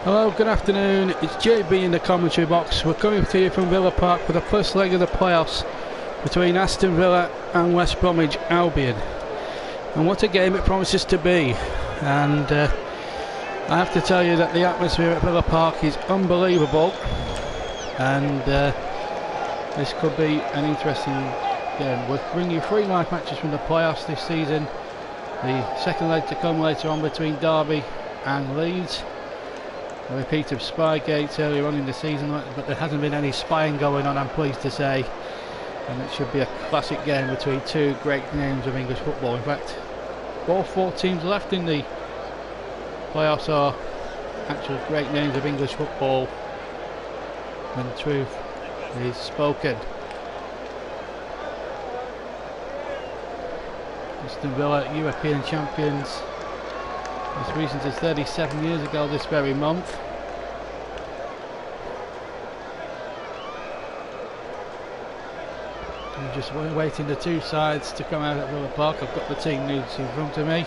Hello, good afternoon. It's JB in the commentary box. We're coming to you from Villa Park for the first leg of the playoffs between Aston Villa and West Bromwich Albion. And what a game it promises to be. And I have to tell you that the atmosphere at Villa Park is unbelievable. And this could be an interesting game. We'll bring you 3 live matches from the playoffs this season. The second leg to come later on between Derby and Leeds. A repeat of Spygate earlier on in the season, but there hasn't been any spying going on, I'm pleased to say, and it should be a classic game between 2 great names of English football. In fact, all 4 teams left in the playoffs are actual great names of English football when the truth is spoken. Aston Villa, European champions as recent as 37 years ago this very month. I'm just waiting the 2 sides to come out at Villa Park. I've got the team news in front of me,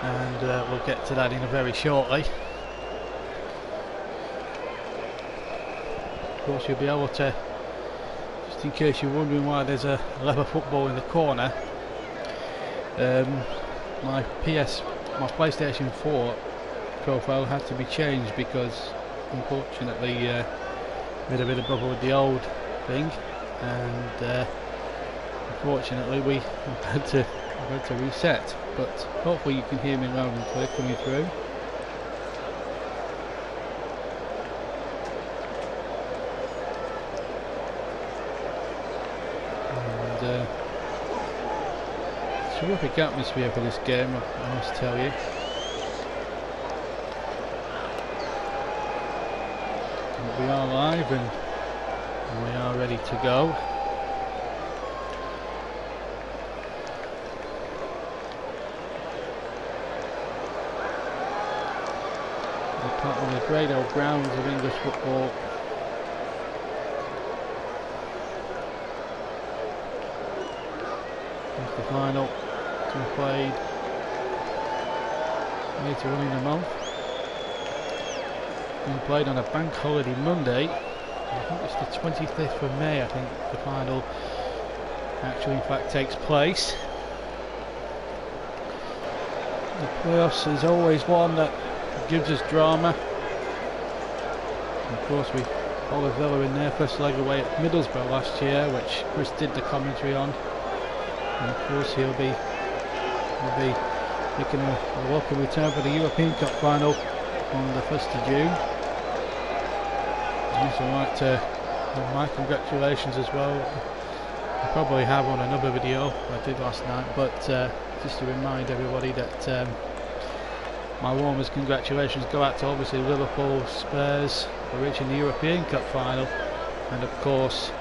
and we'll get to that in a very shortly. Of course, you'll be able to, just in case you're wondering why there's a leather football in the corner, my PlayStation 4 profile had to be changed because unfortunately made a bit of trouble with the old thing, and unfortunately we had to reset. But hopefully you can hear me loud and clear coming through. Terrific atmosphere for this game, I must tell you. But we are live and we are ready to go. We're part of the great old grounds of English football. Here's the final to be played later on in the month. Being played on a bank holiday Monday. I think it's the 25th of May. I think the final actually in fact takes place. The playoffs is always one that gives us drama. And of course we followed Villa in their first leg away at Middlesbrough last year, which Chris did the commentary on. And of course he'll be making a welcome return for the European Cup final on the 1st of June. I'd also like to have my congratulations as well. I probably have on another video I did last night, but just to remind everybody that my warmest congratulations go out to obviously Liverpool, Spurs for reaching the European Cup final, and of course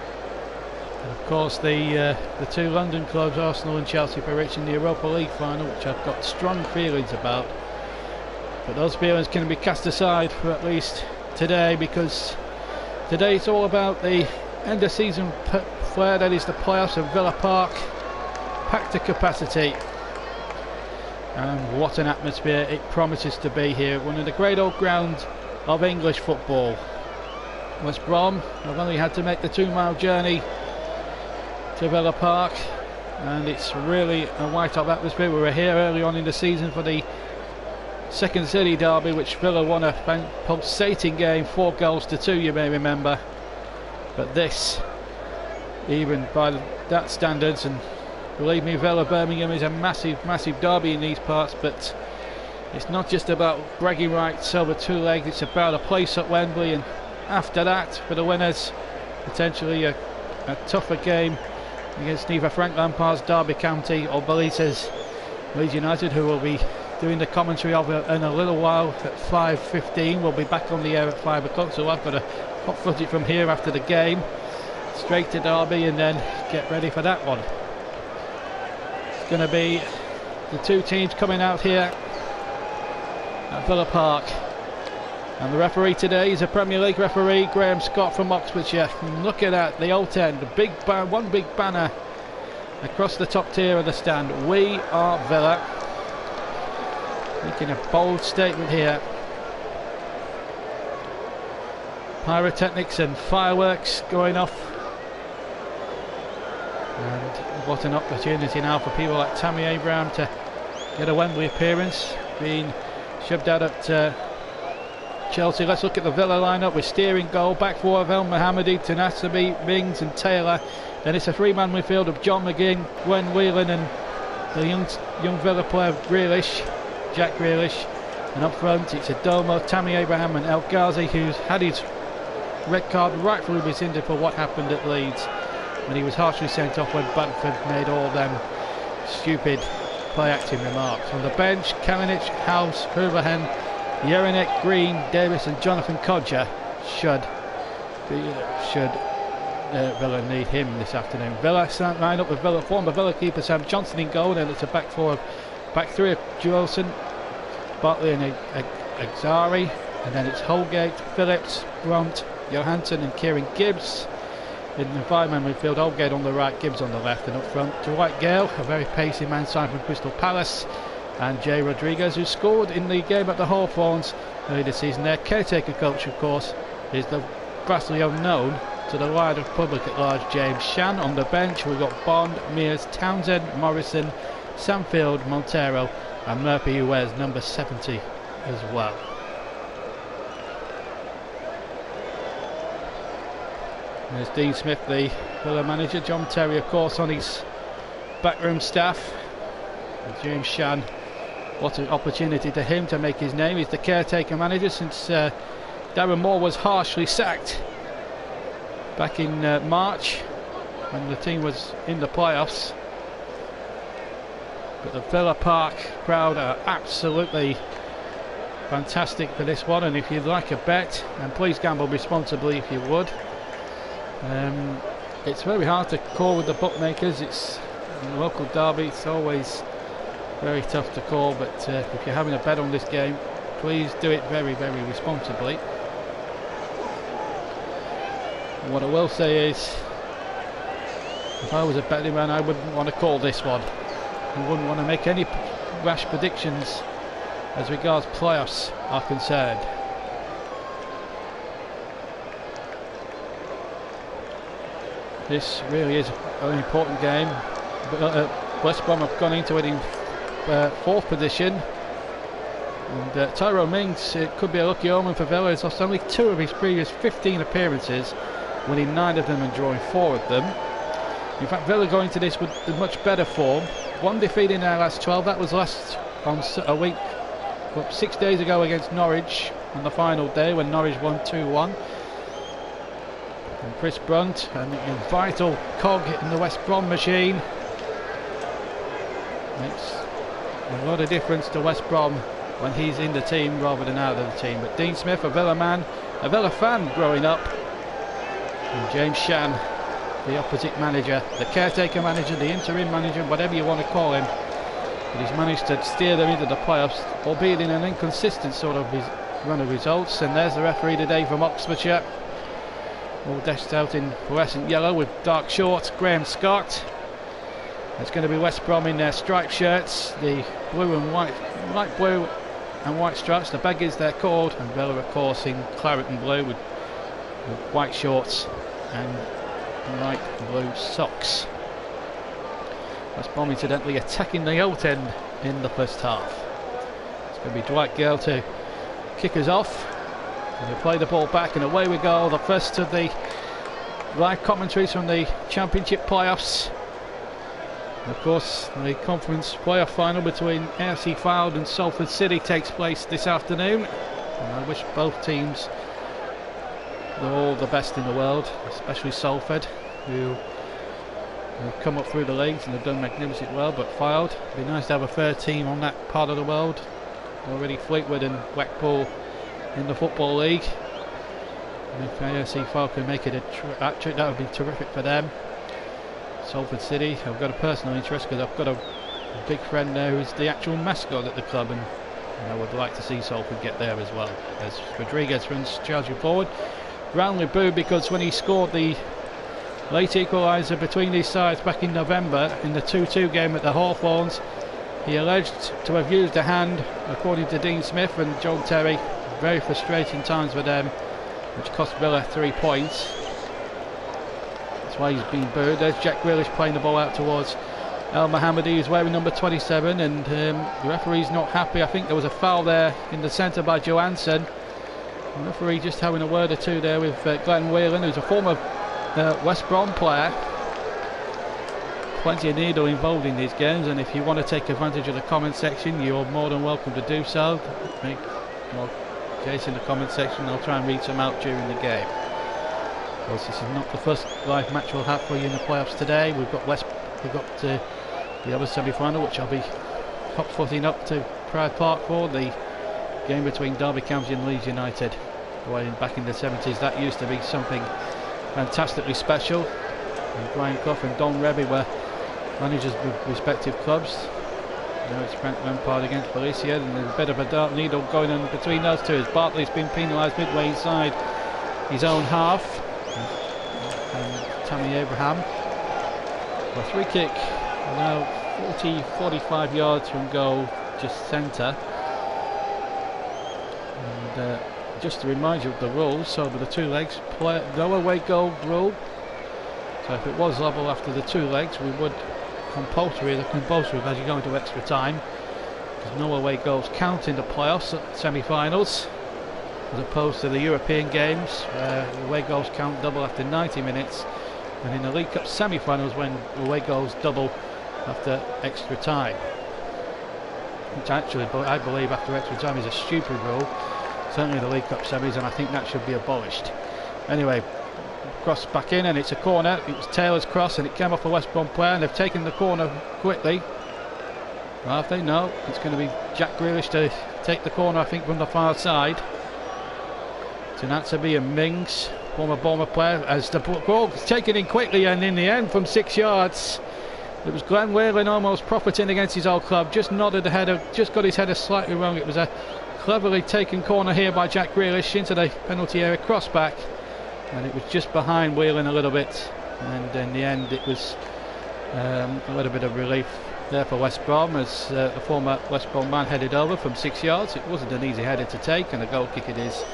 the 2 London clubs, Arsenal and Chelsea, for reaching the Europa League final, which I've got strong feelings about. But those feelings can be cast aside for at least today, because today it's all about the end of season flair that is the playoffs of Villa Park, packed to capacity. And what an atmosphere it promises to be here, one of the great old grounds of English football. West Brom have only had to make the 2-mile journey to Villa Park, and it's really a white-hot atmosphere. We were here early on in the season for the second city derby, which Villa won a pulsating game, 4-2, you may remember. But this, even by that standards, and believe me, Villa Birmingham is a massive derby in these parts, but it's not just about bragging rights over 2 legs, it's about a place at Wembley, and after that, for the winners, potentially a tougher game against either Frank Lampard's Derby County or Belize's Leeds United, who will be doing the commentary of it in a little while at 5:15. We'll be back on the air at 5 o'clock, so I've got to hot foot it from here after the game, straight to Derby, and then get ready for that one. It's going to be the 2 teams coming out here at Villa Park. And the referee today is a Premier League referee, Graham Scott from Oxfordshire. Look at that, the old end, one big banner across the top tier of the stand. We are Villa. Making a bold statement here. Pyrotechnics and fireworks going off. And what an opportunity now for people like Tammy Abraham to get a Wembley appearance, being shoved out at Chelsea. Let's look at the Villa lineup with steering goal, back four of El Mohammadi, Tanasabi, Mings and Taylor. Then it's a three-man midfield of John McGinn, Gwen Whelan and the young Villa player Jack Grealish. And up front it's Adomo, Tammy Abraham and El Ghazi, who's had his red card rightfully rescinded for what happened at Leeds when he was harshly sent off when Bamford made all them stupid play-acting remarks. On the bench, Kalinic, House, Hooverhen, Jelinek, Green, Davis and Jonathan Codger should Villa need him this afternoon. Villa line up with former Villa keeper Sam Johnson in goal, and it's a back three of Jewelson, Bartley and Exari, and then it's Holgate, Phillips, Brunt, Johansson and Kieran Gibbs. In the five-man midfield, Holgate on the right, Gibbs on the left, and up front Dwight Gale, a very pacey man signed from Crystal Palace, and Jay Rodriguez, who scored in the game at the Hawthorns early this season. Their caretaker coach, of course, is the vastly unknown to the wider public at large James Shan. On the bench we've got Bond, Mears, Townsend, Morrison, Samfield, Montero and Murphy, who wears number 70 as well. There's Dean Smith, the Villa manager. John Terry, of course, on his backroom staff. And James Shan, what an opportunity to him to make his name. He's the caretaker manager since Darren Moore was harshly sacked back in March when the team was in the playoffs. But the Villa Park crowd are absolutely fantastic for this one, and if you'd like a bet, and please gamble responsibly if you would. It's very hard to call with the bookmakers. It's in the local derby, it's always very tough to call, but if you're having a bet on this game, please do it very, very responsibly. What I will say is, if I was a betting man, I wouldn't want to call this one. I wouldn't want to make any rash predictions as regards playoffs are concerned. This really is an important game. West Brom have gone into it in fourth position, and Tyrone Mings, it could be a lucky omen for Villa. He's lost only 2 of his previous 15 appearances, winning 9 of them and drawing 4 of them. In fact, Villa going to this with much better form. 1 defeat in their last 12. That was last on a week, 6 days ago against Norwich on the final day when Norwich won 2-1. And Chris Brunt, a vital cog in the West Brom machine, makes a lot of difference to West Brom when he's in the team rather than out of the team. But Dean Smith, a Villa man, a Villa fan growing up, and James Shan, the opposite manager, the caretaker manager, the interim manager, whatever you want to call him, but he's managed to steer them into the playoffs, albeit in an inconsistent sort of run of results. And there's the referee today from Oxfordshire, all dashed out in fluorescent yellow with dark shorts, Graham Scott. It's going to be West Brom in their striped shirts, the blue and white, light blue and white stripes, the baggies they're called, and Villa of course in claret and blue with white shorts and light blue socks. West Brom incidentally attacking the out end in the first half. It's going to be Dwight Gale to kick us off, and he'll play the ball back, and away we go. The first of the live commentaries from the Championship playoffs. Of course, the conference playoff final between AFC Fylde and Salford City takes place this afternoon, and I wish both teams all the best in the world, especially Salford, who have come up through the leagues and have done magnificent well. But Fylde, it'd be nice to have a third team on that part of the world. Already Fleetwood and Blackpool in the Football League, and if AFC Fylde can make it a hat-trick, that would be terrific for them. Salford City, I've got a personal interest because I've got a big friend there who's the actual mascot at the club, and I would like to see Salford get there as well. As Rodriguez runs charging forward, roundly booed because when he scored the late equaliser between these sides back in November in the 2-2 game at the Hawthorns, he alleged to have used a hand, according to Dean Smith and John Terry. Very frustrating times for them, which cost Villa 3 points. That's why he's been booed. There's Jack Grealish playing the ball out towards El Mohammadi, who's wearing number 27, and the referee's not happy. I think there was a foul there in the centre by Johansson. The referee just having a word or two there with Glenn Whelan, who's a former West Brom player. Plenty of needle involved in these games, and if you want to take advantage of the comment section, you're more than welcome to do so. Make more case in the comment section. I'll try and read some out during the game. Of course, this is not the first live match we'll have for you in the playoffs today. We've got the other semi-final, which I'll be hot-footing up to Pride Park for, the game between Derby County and Leeds United. Back in the 70s, that used to be something fantastically special. And Brian Clough and Don Reby were managers with respective clubs. Now it's Frank Lampard against Valencia, and there's a bit of a dark needle going on between those two as Bartley's been penalised midway inside his own half. And Tammy Abraham, a free kick now 45 yards from goal, just centre. And just to remind you of the rules, so with the 2 legs, no away goal rule. So if it was level after the 2 legs, we would compulsory as you go into extra time, because no away goals count in the playoffs semi-finals, as opposed to the European games where away goals count double after 90 minutes, and in the League Cup semi-finals when away goals double after extra time, which actually I believe after extra time is a stupid rule, certainly the League Cup semis, and I think that should be abolished. Anyway, cross back in, and it's a corner. It was Taylor's cross and it came off a West Brom player, and they've taken the corner quickly. Well, if they know, it's going to be Jack Grealish to take the corner, I think, from the far side. Tanatsabi and Mings, former Bournemouth player, as the ball was taken in quickly, and in the end from 6 yards it was Glenn Whelan almost profiting against his old club, just nodded the header, just got his header slightly wrong. It was a cleverly taken corner here by Jack Grealish into the penalty area, cross back, and it was just behind Whelan a little bit, and in the end it was a little bit of relief there for West Brom as the former West Brom man headed over from 6 yards. It wasn't an easy header to take, and a goal kick it is.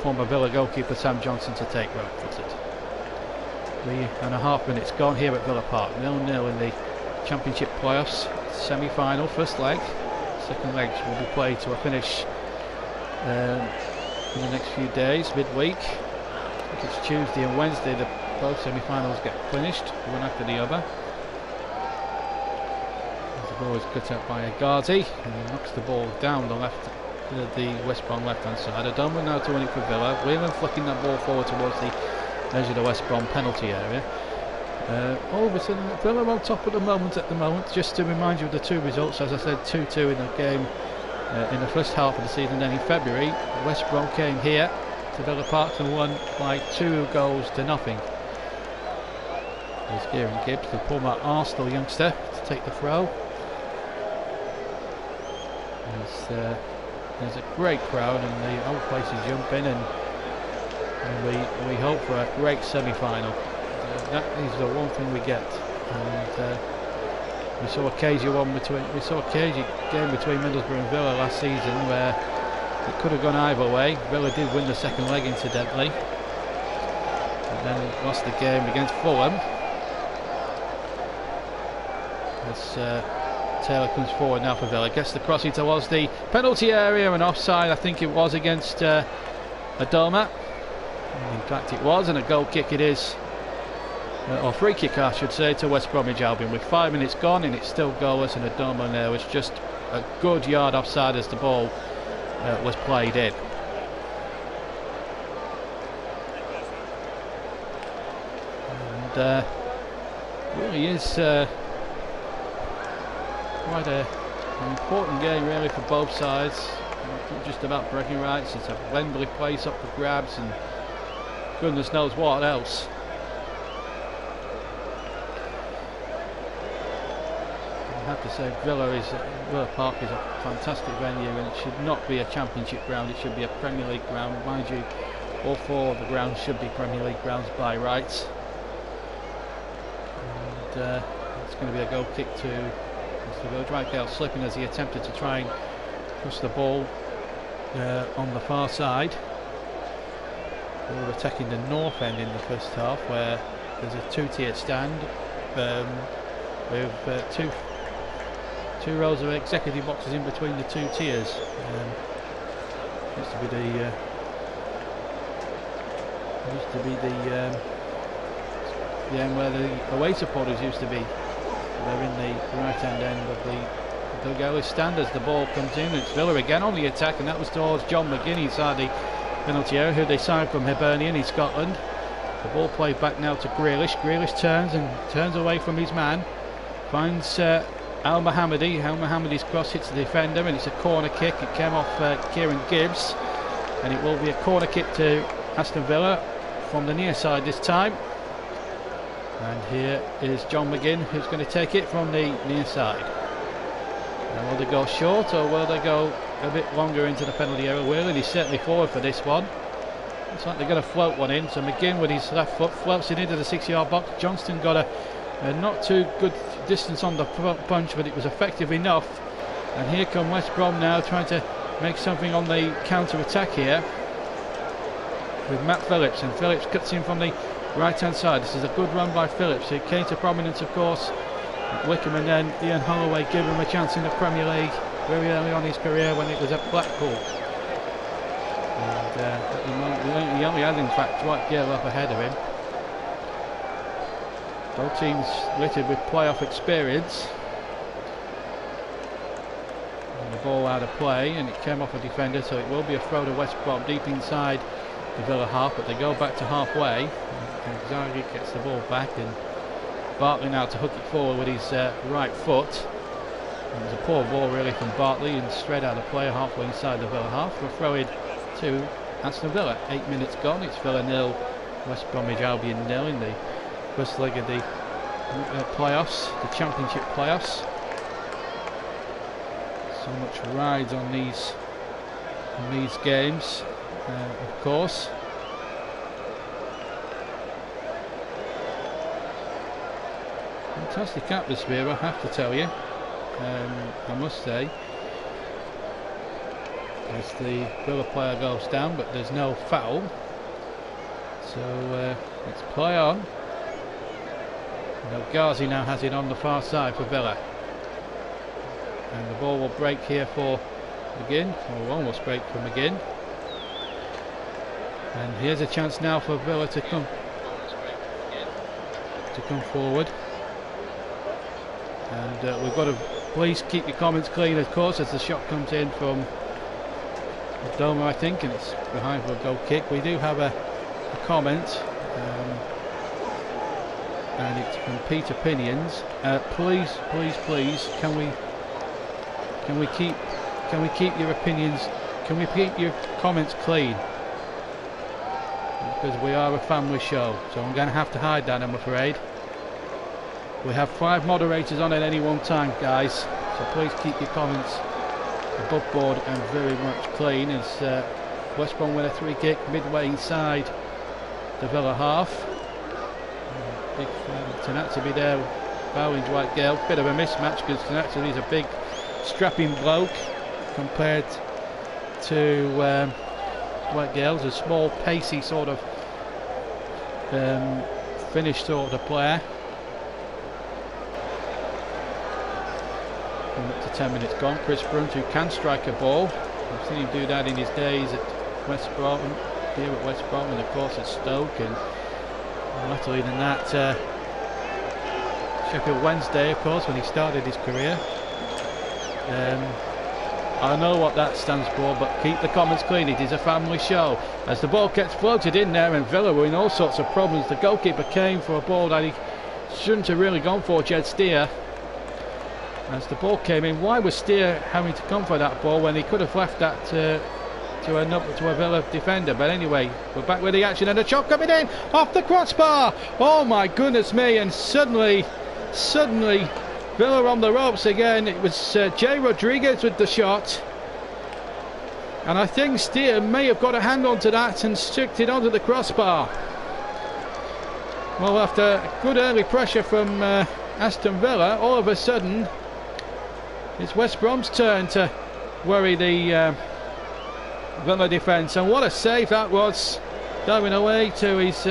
Former Villa goalkeeper Sam Johnson to take right-footed. 3.5 minutes gone here at Villa Park. 0-0 in the Championship playoffs semi-final. First leg, second legs will be played to a finish in the next few days, midweek. I think it's Tuesday and Wednesday that both semi-finals get finished, one after the other. The ball is cut out by Aghazi, and he knocks the ball down the left. The West Brom left-hand side. Adama now to win it for Villa. Whelan flicking that ball forward towards the edge of the West Brom penalty area. All of a sudden, Villa on top at the moment. Just to remind you of the 2 results, as I said, 2-2 in the game in the first half of the season. Then in February, West Brom came here to Villa Park and won by 2-0. There's Kieran Gibbs, the former Arsenal youngster, to take the throw. There's a great crowd, and the whole place is jumping, and we hope for a great semi-final. That is the one thing we get. And we saw a cagey game between Middlesbrough and Villa last season where it could have gone either way. Villa did win the second leg, incidentally, and then lost the game against Fulham. Taylor comes forward now for Villa, gets the crossing towards the penalty area, and offside I think it was against Adama. In fact it was, and a goal kick it is, or free kick I should say, to West Bromwich Albion with 5 minutes gone, and it's still goalless, and Adama there was just a good yard offside as the ball was played in. And really is quite an important game really for both sides. It's not just about bragging rights, it's a Wembley place up for grabs and goodness knows what else. I have to say Villa Park is a fantastic venue, and it should not be a Championship ground, it should be a Premier League ground. Mind you, all 4 of the grounds should be Premier League grounds by rights. And it's going to be a goal kick to Drykdale, slipping as he attempted to try and push the ball on the far side. We were attacking the north end in the first half, where there's a two-tier stand with two rows of executive boxes in between the two tiers. Used to be the end where the away supporters used to be. They're in the right hand end of the dugout stand as the ball comes in. It's Villa again on the attack, and that was towards John McGinn inside the penalty area, who they signed from Hibernian in Scotland. The ball played back now to Grealish. Grealish turns away from his man, finds Al Mohammadi. Al Mohammadi's cross hits the defender, and it's a corner kick. It came off Kieran Gibbs, and it will be a corner kick to Aston Villa from the near side this time. And here is John McGinn, who's going to take it from the near side. And will they go short, or will they go a bit longer into the penalty area? Whelan is certainly forward for this one. Looks like they're going to float one in. So McGinn with his left foot floats it into the 6-yard box. Johnston got a not too good distance on the punch, but it was effective enough. And here come West Brom now, trying to make something on the counter-attack here with Matt Phillips, and Phillips cuts in from the right hand side. This is a good run by Phillips, who came to prominence of course at Wickham, and then Ian Holloway gave him a chance in the Premier League very early on in his career when it was at Blackpool. And at the moment he only had in fact Dwight Gale up ahead of him. Both teams littered with playoff experience. And the ball out of play, and it came off a defender, so it will be a throw to West Brom deep inside the Villa half, but they go back to halfway, and Zaghi gets the ball back, and Bartley now to hook it forward with his right foot. It was a poor ball really from Bartley, and straight out of play halfway inside the Villa half. We'll throw it to Aston Villa. 8 minutes gone. It's Villa 0, West Bromwich Albion 0 in the first leg of the playoffs, the Championship playoffs. So much rides on these games, of course. Fantastic atmosphere, I have to tell you. I must say, as the Villa player goes down, but there's no foul, so let's play on. Ghazi now has it on the far side for Villa, and the ball will break here for McGinn, or will almost break for McGinn. And here's a chance now for Villa to come forward. And we've got to please keep your comments clean, of course, as the shot comes in from Doma, I think, and it's behind for a goal kick. We do have a comment, and it's from Peter Pinions. Please, can we keep your opinions? Can we keep your comments clean? Because we are a family show, so I'm going to have to hide that, I'm afraid. We have 5 moderators on at any one time, guys, so please keep your comments above board and very much clean, as West Brom win a 3 kick midway inside the Villa half. Big Tanazzi there fouling Dwight Gale. Bit of a mismatch because Tanazzi is a big strapping bloke compared to Dwight Gale's a small pacey sort of finish sort of player. Up to 10 minutes gone. Chris Brunt, who can strike a ball. I've seen him do that in his days at West Brom, here at West Brom, and of course at Stoke, and latterly than that Sheffield Wednesday, of course, when he started his career. I know what that stands for, but keep the comments clean. It is a family show. As the ball gets floated in there, and Villa were in all sorts of problems. The goalkeeper came for a ball that he shouldn't have really gone for, Jed Steer. As the ball came in, why was Steer having to come for that ball when he could have left that to a Villa defender? But anyway, we're back with the action, and a shot coming in off the crossbar. Oh my goodness me! And suddenly Villa on the ropes again. It was Jay Rodriguez with the shot, and I think Steer may have got a hand onto that and sticked it onto the crossbar. Well, after good early pressure from Aston Villa, all of a sudden it's West Brom's turn to worry the Villa defence, and what a save that was going away to his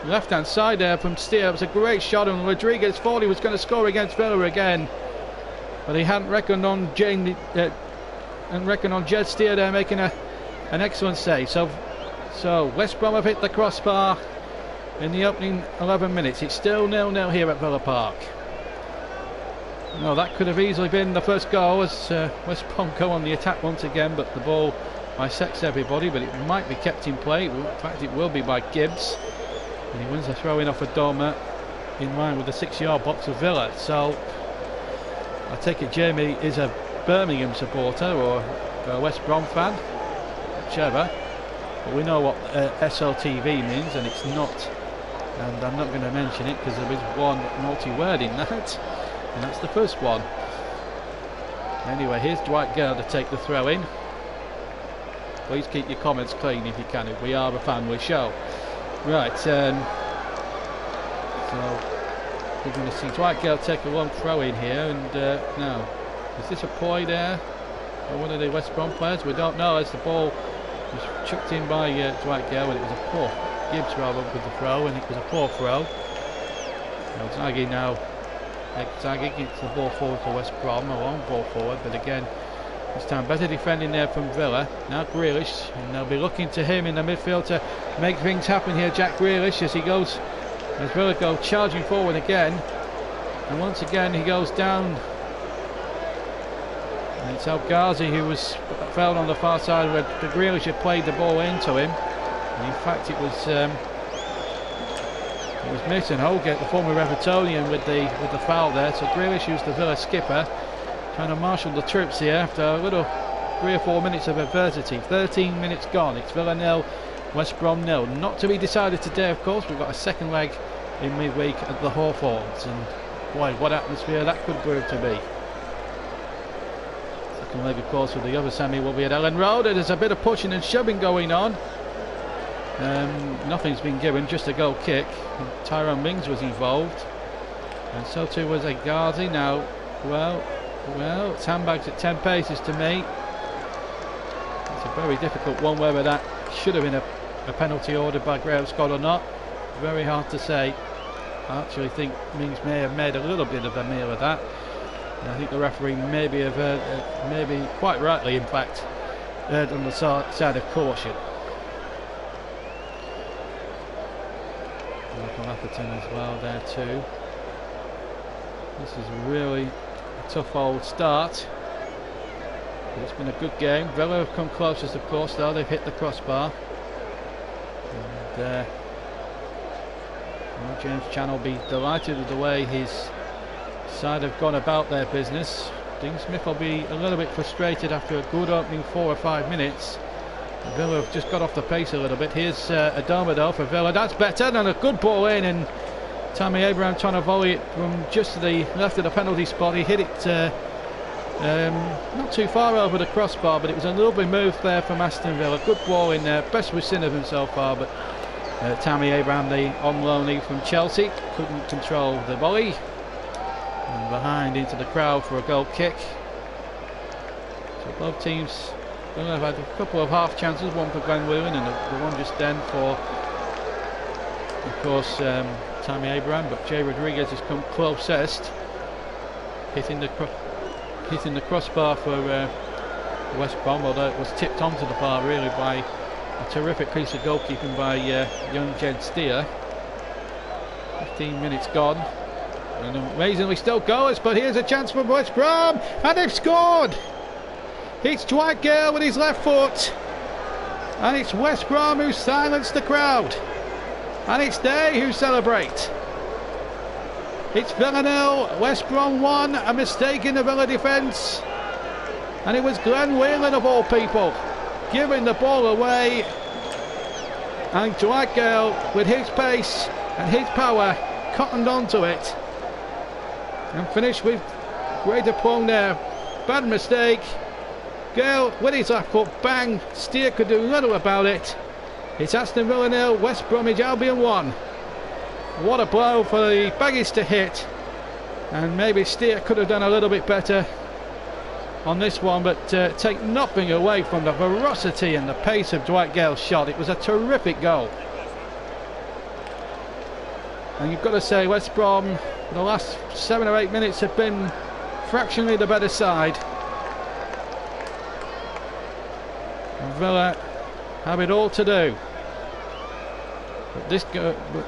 left hand side there from Steer. It was a great shot, and Rodriguez thought he was going to score against Villa again, but he hadn't reckoned on Jed Steer there making an excellent save. So West Brom have hit the crossbar in the opening 11 minutes. It's still 0-0 here at Villa Park. No, that could have easily been the first goal as West Brom go on the attack once again, but the ball bisects everybody, but it might be kept in play. In fact, it will be by Gibbs, and he wins the throw in off Adoma in line with the 6-yard box of Villa. So I take it Jamie is a Birmingham supporter or a West Brom fan, whichever, but we know what SLTV means, and it's not, and I'm not going to mention it because there is one naughty word in that, and that's the first one. Anyway, here's Dwight Gale to take the throw in. Please keep your comments clean if you can. We are a family show. Right, so we're going to see Dwight Gale take a long throw in here, and now, is this a ploy there for one of the West Brom players? We don't know, as the ball was chucked in by Dwight Gale, and it was a poor Gibbs rather with the throw, and it was a poor throw. Zaghi now, Zaghi gets the ball forward for West Brom, a long ball forward, but again, this time better defending there from Villa. Now Grealish, and they'll be looking to him in the midfield to make things happen here. Jack Grealish, as Villa go charging forward again, and once again he goes down. And it's El Ghazi who was fouled on the far side where the Grealish had played the ball into him, and in fact it was Mason Holgate, the former Evertonian, with the foul there. So Grealish, who's the Villa skipper, trying to marshal the troops here after a little 3 or 4 minutes of adversity. 13 minutes gone. It's Villa 0, West Brom 0. Not to be decided today, of course. We've got a second leg in midweek at the Hawthorns, and boy, what atmosphere that could prove to be. Second leg, of course, with the other semi will be at Ellen Road. There's a bit of pushing and shoving going on. Nothing's been given, just a goal kick. Tyrone Mings was involved, and so too was a Ghazi. Now, well, it's handbags at 10 paces to me. It's a very difficult one, whether that should have been a penalty ordered by Graham Scott or not. Very hard to say. I actually think Mings may have made a little bit of a meal of that, and I think the referee maybe quite rightly, in fact, erred on the side of caution. Michael Atherton as well there too. This is really a tough old start. But it's been a good game. Villa have come closest, of course, though. They've hit the crossbar. And James Chan will be delighted with the way his side have gone about their business. Dean Smith will be a little bit frustrated after a good opening 4 or 5 minutes. Villa have just got off the pace a little bit. Here's Adoma though for Villa. That's better, and a good ball in, and Tammy Abraham trying to volley it from just to the left of the penalty spot. He hit it not too far over the crossbar, but it was a little bit moved there from Aston Villa. Good ball in there, best we've seen of him so far, but Tammy Abraham, the on loanee from Chelsea, couldn't control the volley, and behind into the crowd for a goal kick. So both teams have had a couple of half chances, one for Glenn Whelan and the one just then for, of course, Tammy Abraham, but Jay Rodriguez has come closest, hitting the crossbar for West Brom, although it was tipped onto the bar really by a terrific piece of goalkeeping by young Jed Steer. 15 minutes gone, and amazingly still goals, but here's a chance for West Brom, and they've scored! It's Dwight Gale with his left foot, and it's West Brom who silenced the crowd, and it's they who celebrate. It's Villa 0, West Brom 1, a mistake in the Villa defence, and it was Glenn Whelan of all people giving the ball away, and Dwight Gale with his pace and his power cottoned onto it and finished with great aplomb there. Bad mistake. Gale with his left foot, bang, Steer could do little about it. It's Aston Villa 0, West Bromwich Albion 1. What a blow for the Baggies to hit, and maybe Steer could have done a little bit better. on this one, but take nothing away from the ferocity and the pace of Dwight Gale's shot. It was a terrific goal. And you've got to say, West Brom, the last 7 or 8 minutes have been fractionally the better side. And Villa have it all to do. But this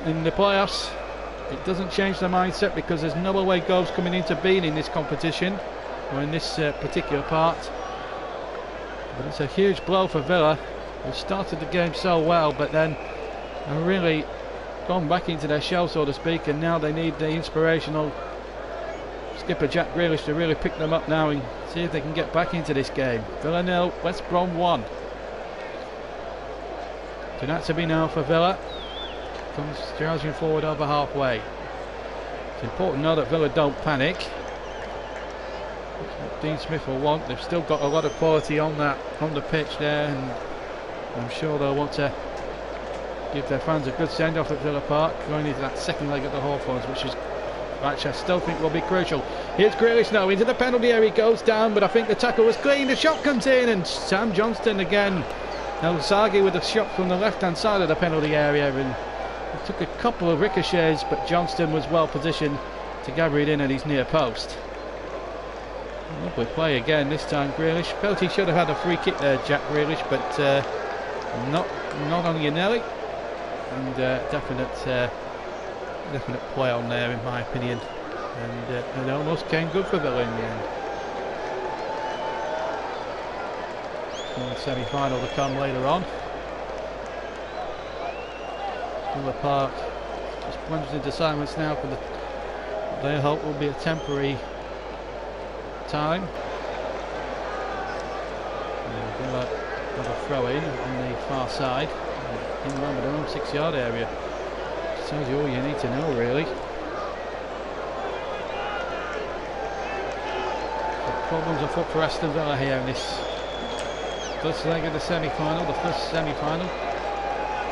in the playoffs, it doesn't change their mindset, because there's no away goals coming into being in this competition, or in this particular part. But it's a huge blow for Villa, who started the game so well, but then are really gone back into their shell, so to speak, and now they need the inspirational skipper Jack Grealish to really pick them up now and see if they can get back into this game. Villa 0, West Brom 1. So that's to be now for Villa. Comes charging forward over halfway. It's important now that Villa don't panic. That's what Dean Smith will want. They've still got a lot of quality on the pitch there, and I'm sure they'll want to give their fans a good send-off at Villa Park going into that second leg at the Hawthorns, which is match I still think will be crucial. Here's Grealish now into the penalty area. He goes down, but I think the tackle was clean. The shot comes in, and Sam Johnston again. El Zaghi with a shot from the left-hand side of the penalty area, and it took a couple of ricochets, but Johnston was well positioned to gather it in at his near post. Lovely play again, this time Grealish. Felt he should have had a free kick there, Jack Grealish, but not on Yanelli. And definite play on there, in my opinion, and it almost came good for Villa in the end. The semi-final to come later on. Villa Park just plunged into silence now for they hope will be a temporary time. Villa have a throw in on the far side, in around their own 6-yard area. Tells you all you need to know, really. The problems afoot for Aston Villa here in this first leg of the semi-final, the first semi-final.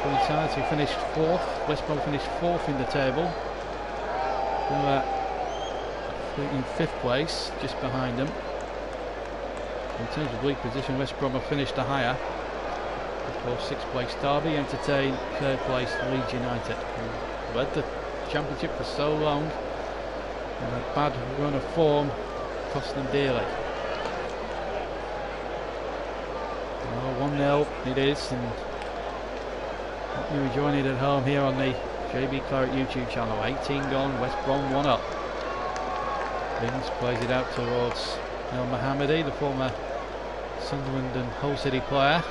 Twin sides who finished 4th. West Brom finished 4th in the table. Villa in 5th place, just behind them. In terms of league position, West Brom have finished the higher. Of course, 6th place Derby entertain 3rd place Leeds United, who led the championship for so long, and a bad run of form cost them dearly. 1-0 it is, and hope you're enjoying it at home here on the JB Claret YouTube channel. 18 gone, West Brom 1 up. Lings plays it out towards El Mohammadi, the former Sunderland and Hull City player.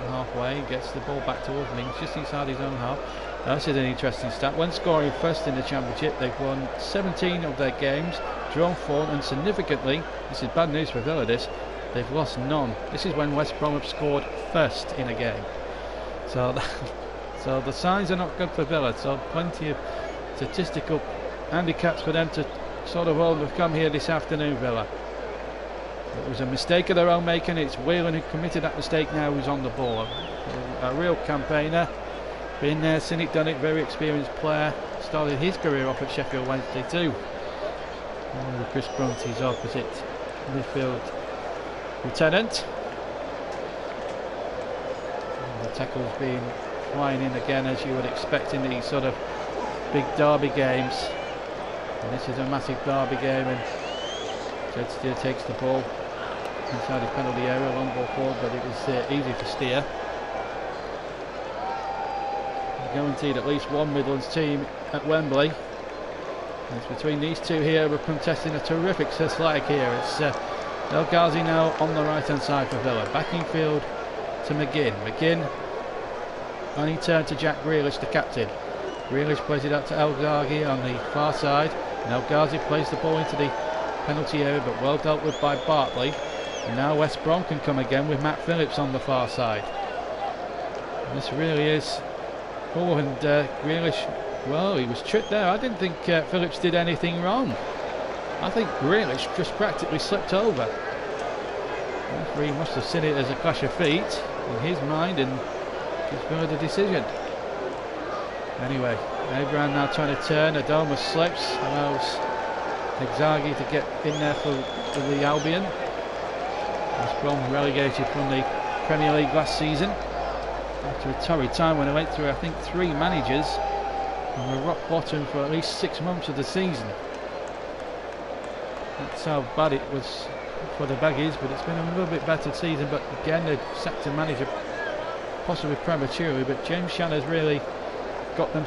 Halfway, gets the ball back towards Lings, just inside his own half. That's an interesting stat. When scoring first in the championship, they've won 17 of their games, drawn 4, and significantly, this is bad news for Villa, they've lost none. This is when West Brom have scored first in a game. So the signs are not good for Villa. So plenty of statistical handicaps for them to sort of overcome here this afternoon, Villa. It was a mistake of their own making. It's Whelan who committed that mistake now, who's on the ball. A real campaigner. Been there, seen it, done it, very experienced player. Started his career off at Sheffield Wednesday too. Chris Bronte's opposite midfield lieutenant. And the tackle's been flying in again, as you would expect in these sort of big derby games. And this is a massive derby game, and Jed Steer takes the ball inside his penalty area, long ball forward, but it was easy for Steer. Guaranteed at least one Midlands team at Wembley. And it's between these two here. We're contesting a terrific slag here. It's El Ghazi now on the right hand side for Villa. Back in field to McGinn. McGinn on he turned to Jack Grealish, the captain. Grealish plays it out to El Ghazi on the far side, and El Ghazi plays the ball into the penalty area, but well dealt with by Bartley. And now West Brom can come again with Matt Phillips on the far side. And this really is... Oh, and Grealish, well, he was tripped there. I didn't think Phillips did anything wrong. I think Grealish just practically slipped over. The referee must have seen it as a clash of feet in his mind and gives Villa the decision. Anyway, Abraham now trying to turn. Adoma slips, allows Zaghi to get in there for the Albion. West Brom relegated from the Premier League last season after a torrid time when they went through, I think, 3 managers and were rock bottom for at least 6 months of the season. That's how bad it was for the Baggies, but it's been a little bit better season. But again, they've sacked a manager possibly prematurely, but James Shanna's really got them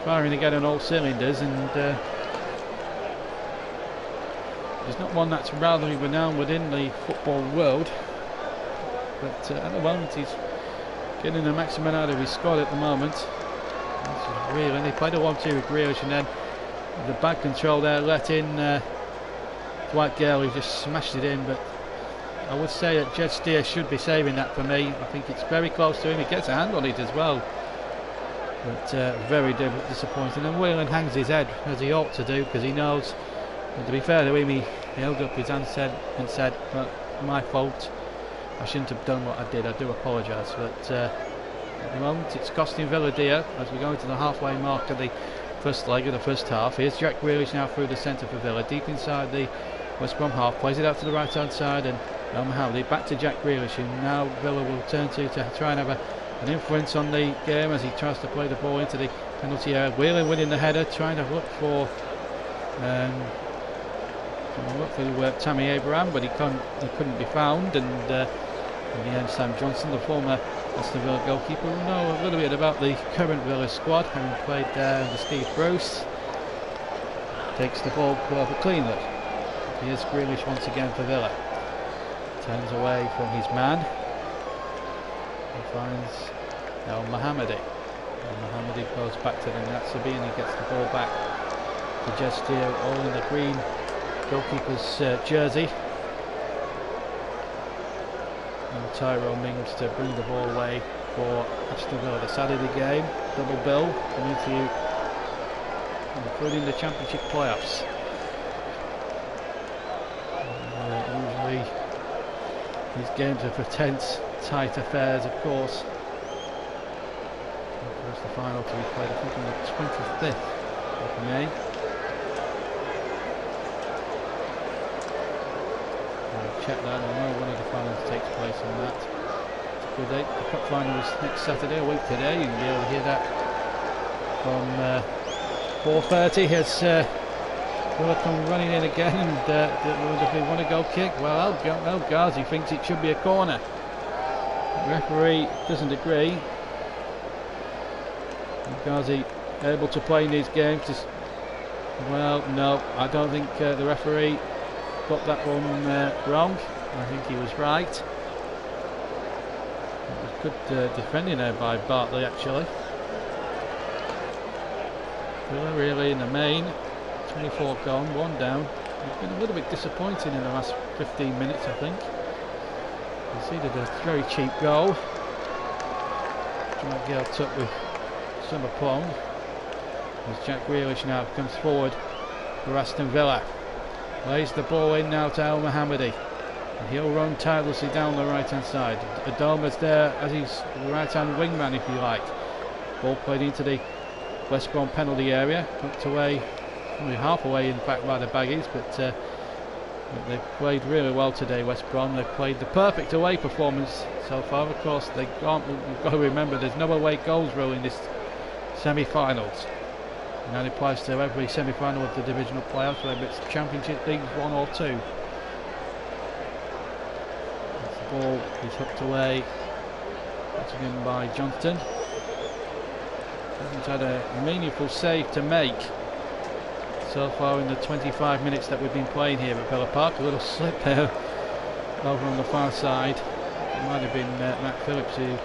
firing again on all cylinders, and he's not one that's rather renowned within the football world, but at the moment he's getting the maximum out of his squad at the moment. This is really, they played a 1-2 with Grealish, and then the bad control there let in Dwight Gale, who just smashed it in. But I would say that Jed Steer should be saving that for me. I think it's very close to him. He gets a hand on it as well, but very disappointing. And Whelan hangs his head, as he ought to do, because he knows. And to be fair to him, he held up his hand and said, well, my fault, I shouldn't have done what I did, I do apologise. But at the moment it's costing Villa dear as we go into the halfway mark of the first leg of the first half. Here's Jack Grealish now through the centre for Villa, deep inside the West Brom half, plays it out to the right hand side, and Mohamed back to Jack Grealish, who now Villa will turn to try and have an influence on the game as he tries to play the ball into the penalty area. Whelan winning the header, trying to look for Tammy Abraham, but he couldn't be found, and in the end Sam Johnson, the former Aston Villa goalkeeper, will know a little bit about the current Villa squad, having played there under Steve Bruce. Takes the ball rather cleanly. Here's Grealish once again for Villa. Turns away from his man and finds El Mohammedi. El Mohammedi goes back to the Natsabi, and he gets the ball back to Jed Steer, all in the green goalkeeper's jersey. And Tyrone Mings to bring the ball away for Aston Villa. The Saturday game, double bill coming to you, including the Championship playoffs. Usually these games are for tense, tight affairs, of course. Of course, the final to be played, I think, on the 25th of May. Check that, I know one of the finals takes place on that. It's a good date. The cup final is next Saturday, a week today. You'll be able to hear that from 4:30. Here's Villa come running in again, and if they want a goal kick, well, El Ghazi thinks it should be a corner. The referee doesn't agree. El Ghazi able to play in these games. Well, no, I don't think the referee got that one wrong. I think he was right. It was good defending there by Bartley, actually. Villa really in the main, 24 gone, 1 down. It's been a little bit disappointing in the last 15 minutes, I think. Conceded a very cheap goal. Dwight Gale took with some aplomb. As Jack Grealish now comes forward for Aston Villa. Lays the ball in now to El Mohammedi, and he'll run tirelessly down the right hand side. Adoma's there as his right hand wingman, if you like. Ball played into the West Brom penalty area, knocked away, only half away in fact by the Baggies, but they've played really well today, West Brom. They've played the perfect away performance so far. Of course, you've got to remember there's no away goals rule in this semi-finals. And that applies to every semi-final of the divisional playoffs, whether it's Championship League 1 or 2. The ball is hooked away, once again by Johnston. Hasn't had a meaningful save to make so far in the 25 minutes that we've been playing here at Villa Park. A little slip there over on the far side. It might have been Matt Phillips who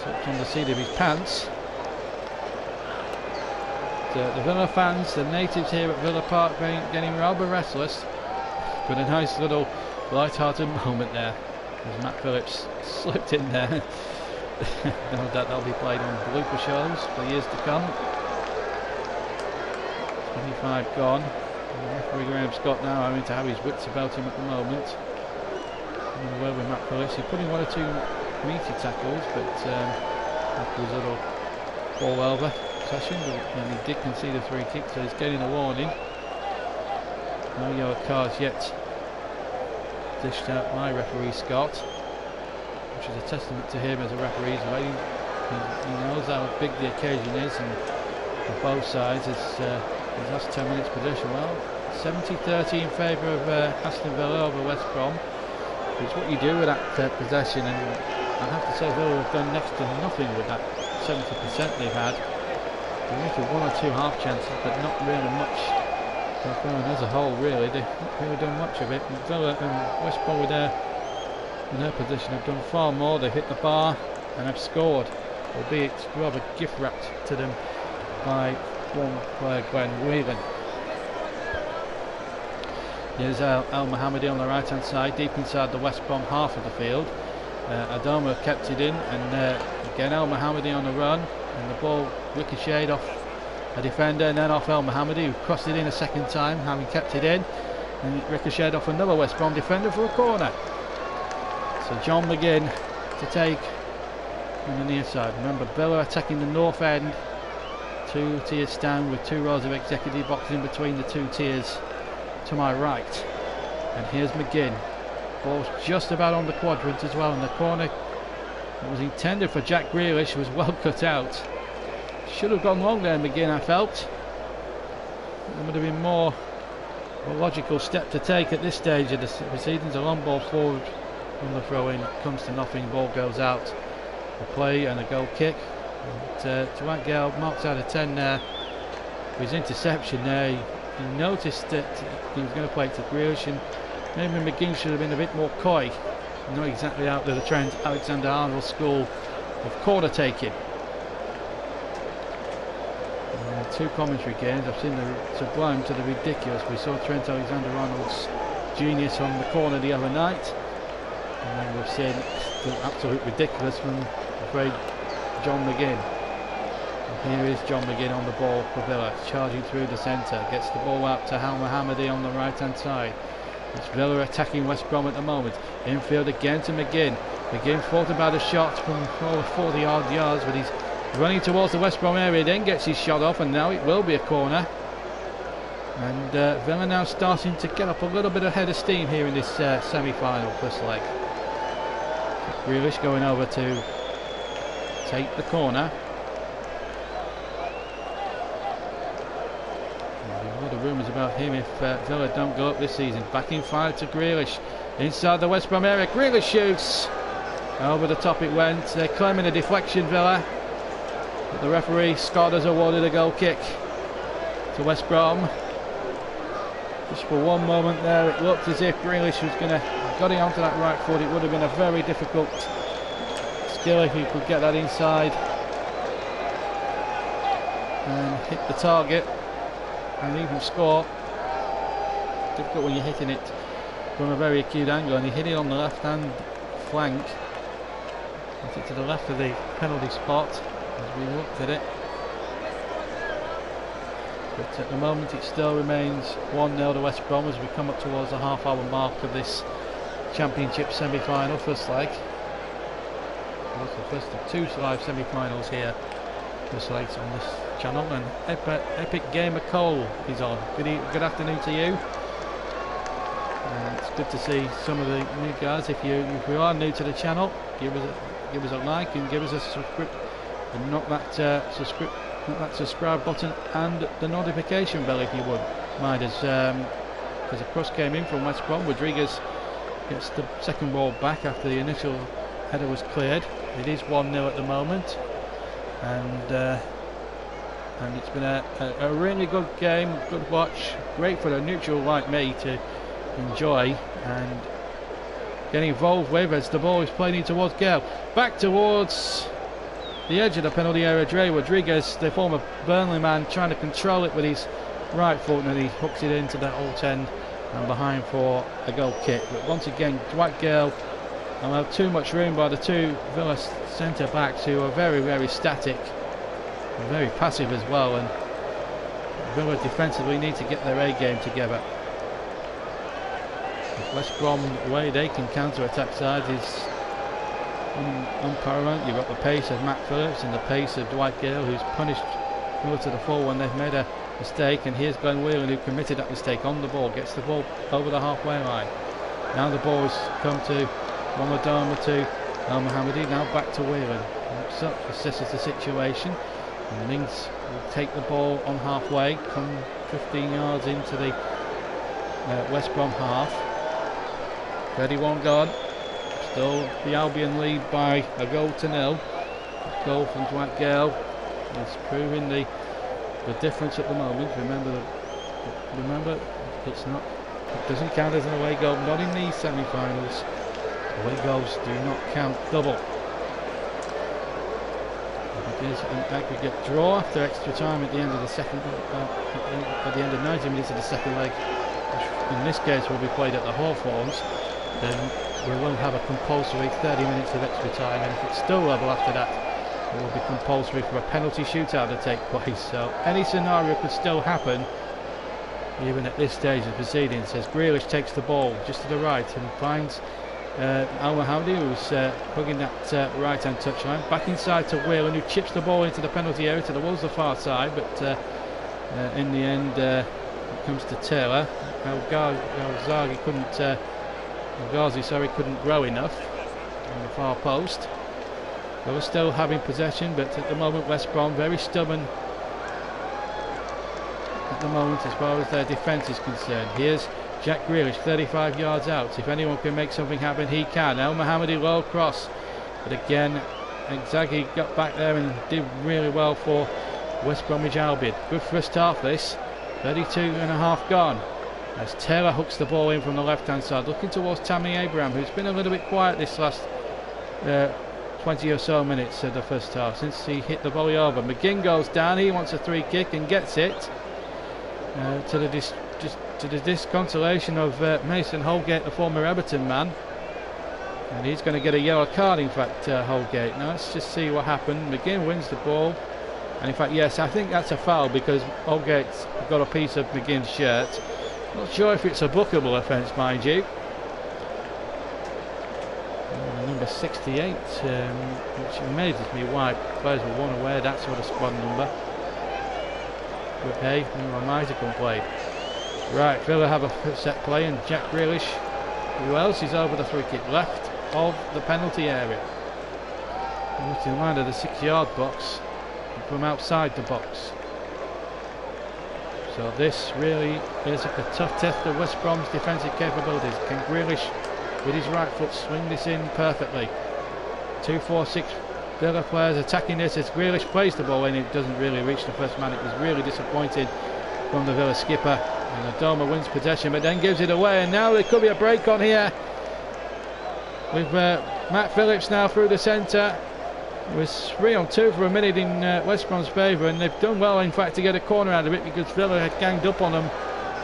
slipped on the seat of his pants. The Villa fans, the natives here at Villa Park, getting rather restless, but a nice little light-hearted moment there as Matt Phillips slipped in there. No doubt that'll be played on blooper shows for years to come. 25 gone. Referee Graham Scott now having to have his wits about him at the moment. Well with Matt Phillips, he put in 1 or 2 meaty tackles, but after his little ball over session, and he did concede a free kick, so he's getting a warning. No yellow cards yet dished out by referee Scott, which is a testament to him as a referee. He knows how big the occasion is, and for both sides, his last 10 minutes possession, well, 70-30 in favour of Aston Villa over West Brom. It's what you do with that possession, and I have to say Villa have done next to nothing with that 70% they've had. They've made one or two half chances, but not really much. So as a whole, really, they've not really done much of it. And Villa and West Brom with their position have done far more. They've hit the bar and have scored, albeit rather gift wrapped to them by one player, Glenn Whelan. Here's Al Mohammadi on the right hand side, deep inside the West Brom half of the field. Adoma kept it in, and again Al Mohammadi on the run, and the ball ricocheted off a defender and then off Al Mohammadi, who crossed it in a second time, having kept it in, and it ricocheted off another West Brom defender for a corner. So John McGinn to take on the near side. Remember, Villa attacking the north end, 2 tiers down with 2 rows of executive boxes in between the 2 tiers to my right. And here's McGinn. Ball's just about on the quadrant as well, in the corner. It was intended for Jack Grealish, was well cut out. Should have gone long there, McGinn, I felt. It would have been more a logical step to take at this stage of the proceedings. A long ball forward on the throw-in, comes to nothing, ball goes out. A play and a goal kick. Dwight Gale marks out of 10 there. His interception there, he noticed that he was going to play it to Grealish, and maybe McGinn should have been a bit more coy. Not exactly out of the Trent Alexander-Arnold school of corner taking. 2 commentary games, I've seen the sublime to the ridiculous. We saw Trent Alexander-Arnold's genius on the corner the other night, and then we've seen the absolute ridiculous from, I'm afraid, John McGinn. And here is John McGinn on the ball for Villa, charging through the centre, gets the ball out to Al Mohammadi on the right hand side. It's Villa attacking West Brom at the moment. Infield again to McGinn. McGinn thought about a shot from over 40 odd yards, but he's running towards the West Brom area, then gets his shot off, and now it will be a corner. And Villa now starting to get up a little bit of head of steam here in this semi-final first leg. Grealish going over to take the corner. A lot of rumours about him if Villa don't go up this season. Backing fire to Grealish inside the West Brom area. Grealish shoots. Over the top it went. They're claiming a deflection, Villa. But the referee, Scott, has awarded a goal kick to West Brom. Just for one moment there, it looked as if Grealish was going to got it onto that right foot. It would have been a very difficult skill if he could get that inside and hit the target and even score. Difficult when you're hitting it from a very acute angle, and he hit it on the left hand flank. Hit it to the left of the penalty spot as we looked at it. But at the moment it still remains 1-0 to West Brom as we come up towards the half-hour mark of this Championship semi-final first leg. It's the first of 2 live semi-finals here, first legs on this channel, and Epic Gamer Cole is on. Good afternoon to you. It's good to see some of the new guys. If you are new to the channel, give us a like and give us a subscribe, and knock that subscribe button and the notification bell if you would mind, as a cross came in from West Brom. Rodriguez gets the second ball back after the initial header was cleared. It is 1-0 at the moment, and it's been a really good game, good watch, great for a neutral like me to enjoy and get involved with as the ball is played in towards Gale. Back towards the edge of the penalty area, Dre Rodriguez, the former Burnley man, trying to control it with his right foot, and he hooks it into that alt end and behind for a goal kick. But once again, Dwight Gale allowed too much room by the 2 Villa centre backs, who are very, very static and very passive as well, and Villa defensively need to get their A game together. If West Brom, the way they can counter-attack sides is unparalleled. You've got the pace of Matt Phillips and the pace of Dwight Gale, who's punished Villa to the full when they've made a mistake, and here's Glenn Whelan, who committed that mistake on the ball, gets the ball over the halfway line. Now the ball has come to Ramadan to Al Mohammadi, now back to Whelan. Looks up, assesses the situation, and Links will take the ball on halfway, come 15 yards into the West Brom half. 31 gone. Still the Albion lead by a goal to nil. A goal from Dwight Gale is proving the difference at the moment. Remember, it doesn't count as an away goal, not in these semi-finals. Away goals do not count double. It is an aggregate draw after extra time at the end of the second, at the end of 90 minutes of the second leg, which in this case will be played at the Hawthorns. Then we will have a compulsory 30 minutes of extra time, and if it's still level after that, it will be compulsory for a penalty shootout to take place. So any scenario could still happen, even at this stage of proceedings, as Grealish takes the ball just to the right and finds Al Mohammadi, who's hugging that right-hand touchline, back inside to Whelan, who chips the ball into the penalty area towards the far side, but in the end it comes to Taylor. El Ghazi couldn't grow enough on the far post. They were still having possession, but at the moment West Brom very stubborn at the moment as far as their defence is concerned. Here's Jack Grealish 35 yards out. If anyone can make something happen, he can. El Mohammadi low cross, but again Zaghi got back there and did really well for West Bromwich Albion. Good first half this. 32 and a half gone as Taylor hooks the ball in from the left hand side, looking towards Tammy Abraham, who's been a little bit quiet this last 20 or so minutes of the first half since he hit the volley over. McGinn goes down, he wants a free kick and gets it to the disconsolation of Mason Holgate, the former Everton man, and he's going to get a yellow card, in fact, Holgate. Now let's just see what happened. McGinn wins the ball, and in fact, yes, I think that's a foul because Holgate's got a piece of McGinn's shirt. Not sure if it's a bookable offence, mind you. Number 68, which amazes me why players would want to wear that sort of squad number. But hey, who am I to complain? Right, Villa have a set play, and Jack Grealish, who else is over the free kick, left of the penalty area. Almost in line of the 6-yard box from outside the box. So this really is a tough test of West Brom's defensive capabilities. Can Grealish with his right foot swing this in perfectly? 2-4-6 Villa players attacking this as Grealish plays the ball in. It doesn't really reach the first man. It was really disappointed from the Villa skipper, and Adoma wins possession but then gives it away, and now there could be a break on here with Matt Phillips now through the centre. It was 3-on-2 for a minute in West Brom's favour, and they've done well in fact to get a corner out of it because Villa had ganged up on them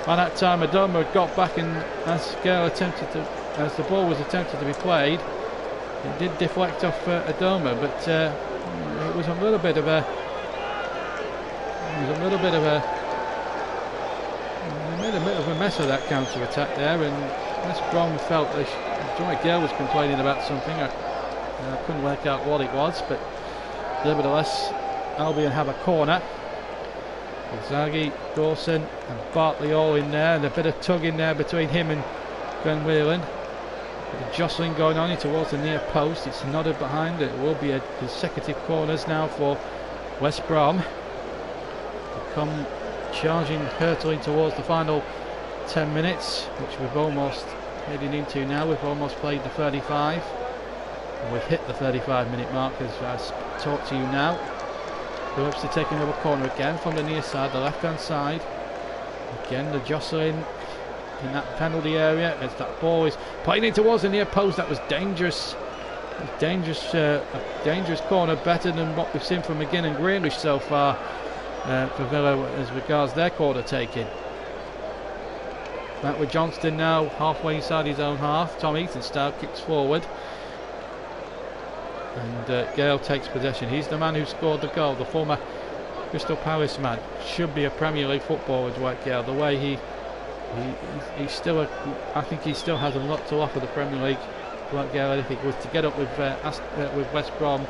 by that time. Adoma had got back, and as the ball was attempted to be played, it did deflect off Adoma, but it was a little bit of a made a bit of a mess of that counter attack there, and West Brom felt Dwight Gale was complaining about something. I couldn't work out what it was, but nevertheless Albion have a corner. Zaghi, Dawson and Bartley all in there, and a bit of tug in there between him and Glenn Whelan. The jostling going on towards the near post. It's nodded behind. It will be a consecutive corners now for West Brom. They come charging, hurtling towards the final 10 minutes, which we've almost heading into now. We've almost played the 35. And we've hit the 35-minute mark as I talk to you now. Phillips to take another corner again from the near side, the left-hand side. Again, the jostling in that penalty area as that ball is playing in towards the near post. That was dangerous. A dangerous corner, better than what we've seen from McGinn and Grealish so far for Villa as regards their corner taking. Back with Johnston now, halfway inside his own half. Tom Eatonstyle kicks forward, and Gale takes possession. He's the man who scored the goal, the former Crystal Palace man. Should be a Premier League footballer, Dwight Gale. The way he's still I think he still has a lot to offer the Premier League. Dwight Gale, if he was to get up with West Brom,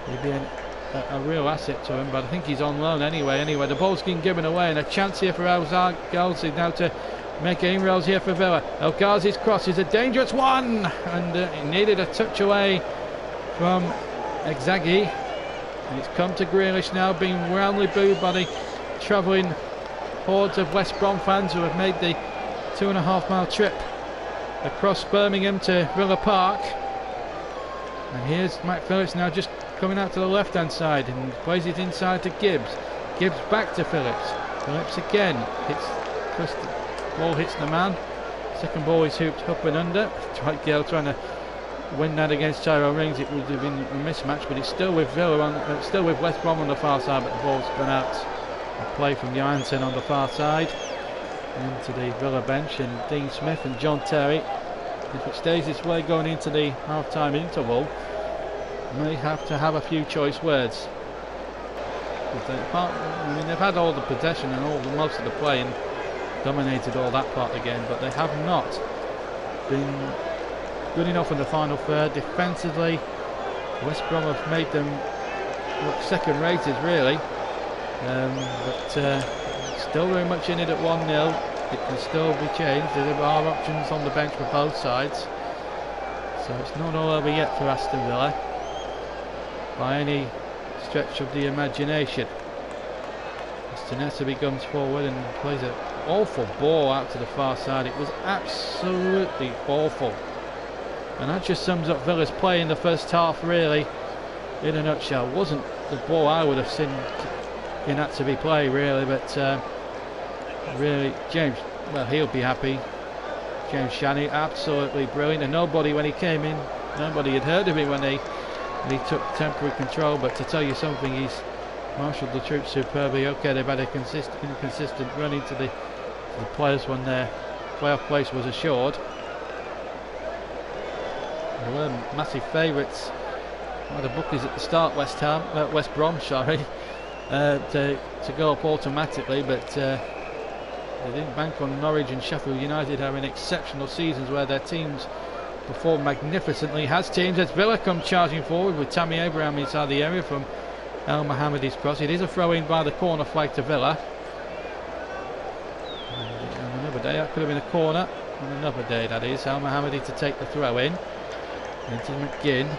he'd be a real asset to him, but I think he's on loan anyway. The ball's getting given away, and a chance here for El Ghazi now to making inroads here for Villa. El Ghazi's cross is a dangerous one, and he needed a touch away from Exaghi. And it's come to Grealish now, being roundly booed by the travelling hordes of West Brom fans who have made the 2.5 mile trip across Birmingham to Villa Park. And here's Matt Phillips now just coming out to the left hand side and plays it inside to Gibbs. Gibbs back to Phillips. Phillips again hits, first ball hits the man, second ball is hooped up and under. Dwight Gale trying to win that against Tyrone Mings. It would have been a mismatch, but it's still with Villa on, still with West Brom on the far side, but the ball's gone out. A play from Johansson on the far side into the Villa bench, and Dean Smith and John Terry, if it stays this way going into the half-time interval, may have to have a few choice words. I mean, they've had all the possession and most of the play and dominated all that part again, but they have not been good enough in the final third. Defensively, West Brom have made them look second-rated, really, but still very much in it at 1-0. It can still be changed. There are options on the bench for both sides, so it's not all over yet for Aston Villa by any stretch of the imagination. Aston comes forward and plays an awful ball out to the far side. It was absolutely awful, and that just sums up Villa's play in the first half, really, in a nutshell. Wasn't the ball I would have seen in that to be play, really, but really, James, well, he'll be happy. James Shani, absolutely brilliant, and nobody when he came in, nobody had heard of him when he took temporary control, but to tell you something, he's marshalled the troops superbly. Okay, they've had a inconsistent run into the players when their playoff place was assured. They were massive favourites by the bookies at the start, West Brom, sorry, to go up automatically, but they didn't bank on Norwich and Sheffield United having exceptional seasons where their teams performed magnificently. Has teams as Villa come charging forward with Tammy Abraham inside the area from El Mohammadi's cross. It is a throw in by the corner flag to Villa. On another day that could have been a corner. On another day, that is. El Mohammadi to take the throw in. Into McGinn.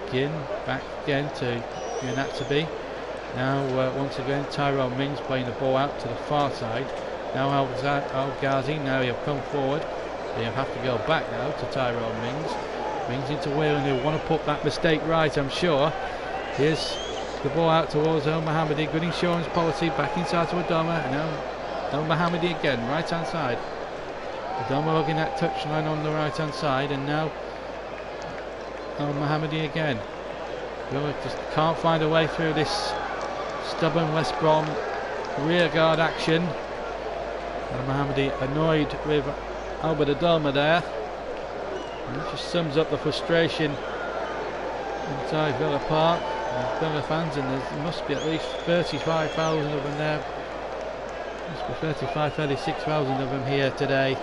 McGinn back again to Unatzabi. Now once again Tyrone Mings playing the ball out to the far side. Now Al Ghazi, now he'll come forward. He'll have to go back now to Tyrone Mings. Mings into Whelan, who'll want to put that mistake right, I'm sure. Here's the ball out towards El Mohammadi. Good insurance policy, back inside to Adama. And now El Mohammadi again, right hand side. Adama hugging that touchline on the right hand side, and now El Mohammadi again. Villa just can't find a way through this stubborn West Brom rear guard action. El Mohammadi annoyed with Albert Adama there. And it just sums up the frustration inside Villa Park and Villa fans, and there must be at least 35,000 of them there. Must be 35, 36,000 of them here today.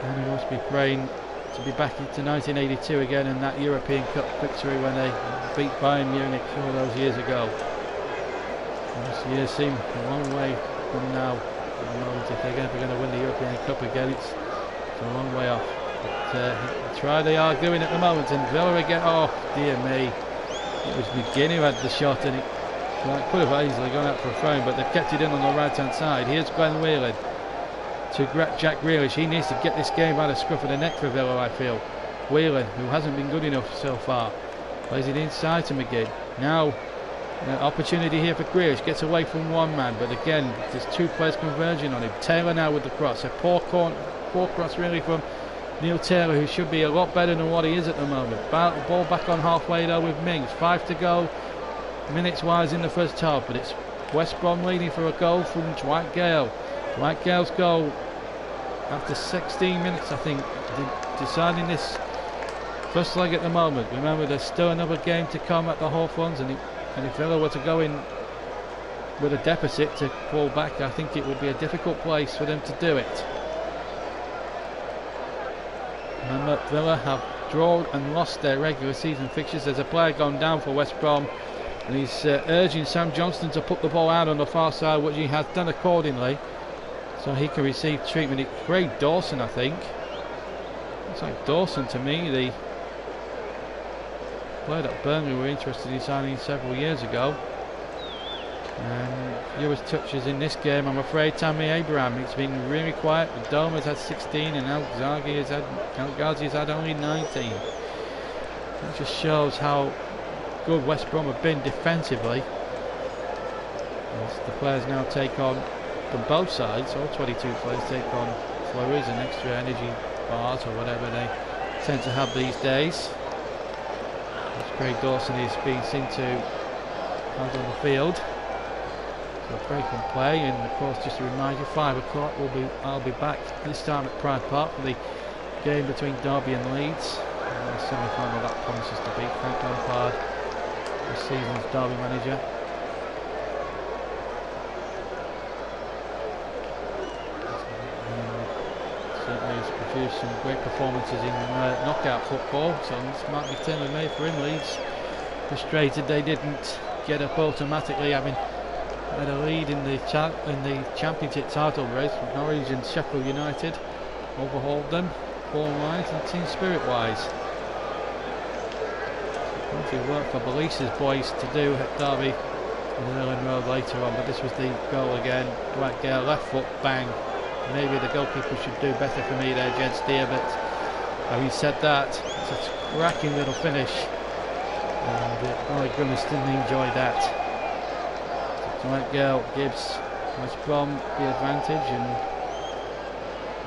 And we must be praying to be back into 1982 again and that European Cup victory when they beat Bayern Munich all those years ago. And this year seems a long way from now. At the moment, if they're ever going to win the European Cup again, it's a long way off. But try they are doing at the moment, and Villa again. Oh dear me! It was McGinn who had the shot, and it could have easily gone out for a throw, but they've kept it in on the right hand side. Here's Glenn Whelan to Jack Grealish. He needs to get this game by the scruff of the neck for Villa, I feel. Whelan, who hasn't been good enough so far, plays it inside to McGinn. Now opportunity here for Grealish, gets away from one man, but again there's two players converging on him. Taylor now with the cross, a poor cross really from Neil Taylor, who should be a lot better than what he is at the moment. Ball back on halfway though with Mings. 5 to go minutes wise in the first half, but it's West Brom leading for a goal from Dwight Gale. Dwight Gale's goal after 16 minutes, I think, deciding this first leg at the moment. Remember, there's still another game to come at the Hawthorns, and if Villa were to go in with a deficit to fall back, I think it would be a difficult place for them to do it. Remember, Villa have drawn and lost their regular season fixtures. There's a player gone down for West Brom, and he's urging Sam Johnston to put the ball out on the far side, which he has done accordingly. so he can receive treatment. It's Craig Dawson, I think. Looks like Dawson to me. The player that Burnley were interested in signing several years ago. Fewest touches in this game, I'm afraid. Tammy Abraham, it's been really quiet. Doma's had 16 and El Ghazi has had only 19. It just shows how good West Brom have been defensively. As the players now take on, from both sides, all 22 players take on fluids and extra energy bars or whatever they tend to have these days. As Craig Dawson is being seen to out on the field. So break and play, and of course just to remind you, 5 o'clock I'll be back this time at Pride Park for the game between Derby and Leeds. The semi-final that promises to be. Frank Lampard, this season's Derby manager. Certainly has produced some great performances in knockout football, so this might be tailor-made for him. Leeds frustrated they didn't get up automatically, having had a lead in the championship title race with Norwich and Sheffield United. Overhauled them form-wise and team spirit-wise. Plenty of work for Belisa's boys to do at Derby and Erling Road later on, but this was the goal again. Dwight Gale, left foot, bang. Maybe the goalkeeper should do better for me there, Jed Steer, but having said that, it's a cracking little finish. And Ollie Grimmers didn't enjoy that. Dwight Gale gives West Brom the advantage, and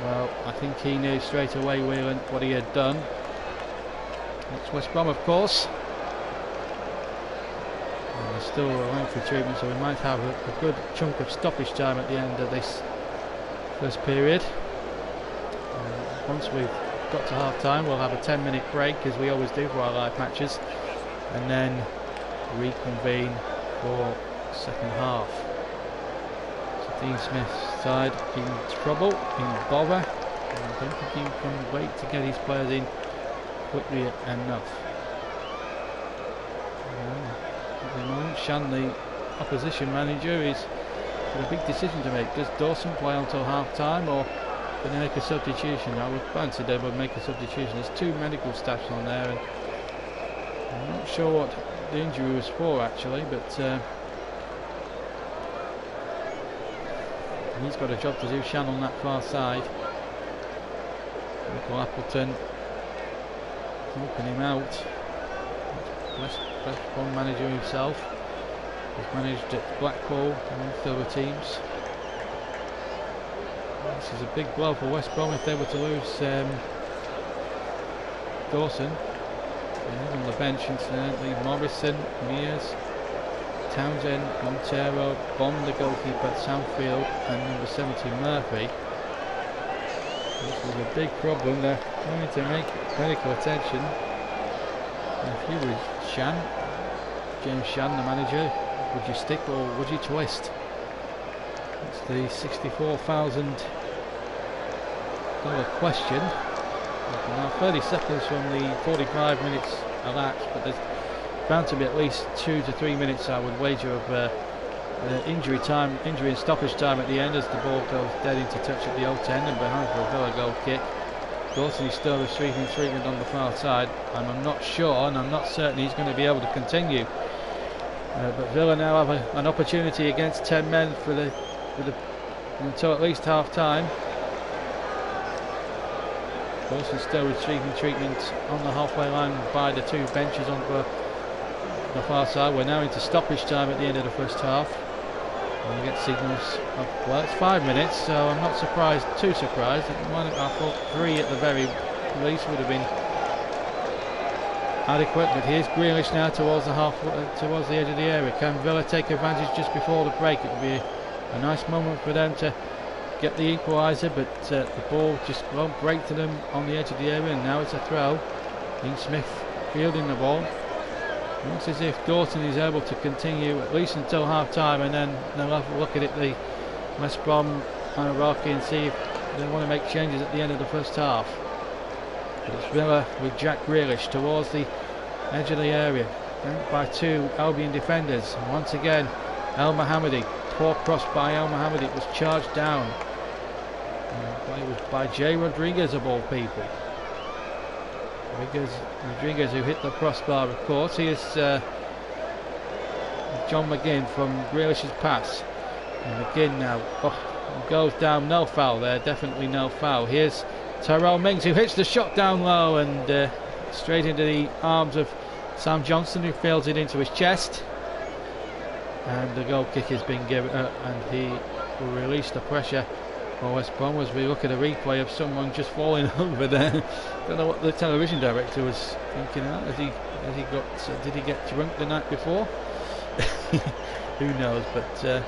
well, I think he knew straight away Whelan what he had done. It's West Brom, of course. And there's still a lengthy treatment, so we might have a good chunk of stoppage time at the end of this first period. Once we've got to half time, we'll have a 10-minute break, as we always do for our live matches, and then reconvene for second half. So Dean Smith's side in trouble, in bother, and I don't think he can wait to get his players in quickly enough. At the moment, Shan, the opposition manager, is got a big decision to make. Does Dawson play until half time, or can they make a substitution? I would fancy they would make a substitution. There's 2 medical staffs on there, and I'm not sure what the injury was for actually, but he's got a job to do, Shan, on that far side. Michael Appleton helping him out. West Brom manager himself. He's managed at Blackpool and other teams. This is a big blow for West Brom if they were to lose Dawson. On the bench, incidentally, Morrison, Mears, Townsend, Montero, Bond, the goalkeeper at Southfield, and number 70 Murphy. This is a big problem. They're going to make medical attention. And if you were James Shan, the manager, would you stick or would you twist? It's the $64,000 question. Now 30 seconds from the 45 minutes elapsed, but there's bound to be at least 2 to 3 minutes, I would wager, of injury and stoppage time at the end, as the ball goes dead into touch at the old end and behind for a Villa goal kick. Dawson is still receiving treatment on the far side, and I'm not sure and I'm not certain he's going to be able to continue. But Villa now have an opportunity against 10 men until at least half time. Dawson still receiving treatment on the halfway line by the 2 benches on the far side. We're now into stoppage time at the end of the first half. And we get signals of, well, it's 5 minutes, so I'm not too surprised. I thought 3 at the very least would have been adequate. But here's Grealish now towards the edge of the area. Can Villa take advantage just before the break? It would be a nice moment for them to get the equaliser, but the ball just won't break to them on the edge of the area, and now it's a throw. Dean Smith fielding the ball. Looks as if Dawson is able to continue at least until half time, and then they'll have a look at it, the West Brom hierarchy, and see if they want to make changes at the end of the first half. But it's Villa with Jack Grealish towards the edge of the area, by 2 Albion defenders. And once again, El Mohammadi, poor cross by El Mohammadi, it was charged down. It was by Jay Rodriguez of all people. Rodriguez who hit the crossbar, of course. Here's John McGinn from Grealish's pass. And McGinn now goes down, no foul there, definitely no foul. Here's Tyrell Mings who hits the shot down low and straight into the arms of Sam Johnson, who fields it into his chest. And the goal kick has been given, and he will release the pressure for West Brom as we look at a replay of someone just falling over there. Don't know what the television director was thinking of. Did he get drunk the night before? Who knows? But a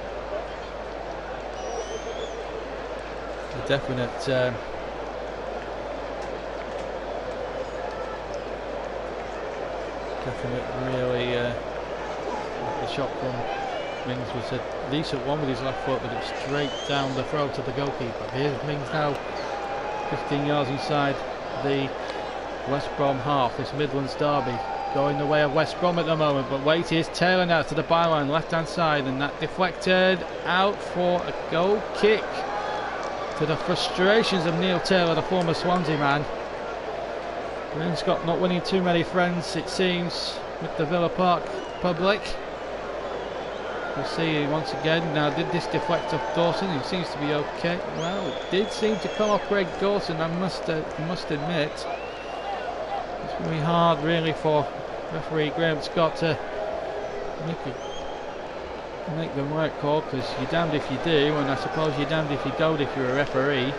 definite really the shot from Mings was a decent one with his left foot, but it's straight down the throat of the goalkeeper. Here's Mings now 15 yards inside the West Brom half. This Midlands derby going the way of West Brom at the moment, but wait, here's Taylor now to the byline, left hand side, and that deflected out for a goal kick, to the frustrations of Neil Taylor, the former Swansea man. Bryn's got not winning too many friends, it seems, with the Villa Park public. We'll see once again. Now, did this deflect off Dawson? He seems to be okay. Well, it did seem to come off Greg Dawson, I must admit. It's very hard, really, for referee Graham Scott to make the right call, because you're damned if you do, and I suppose you're damned if you don't if you're a referee.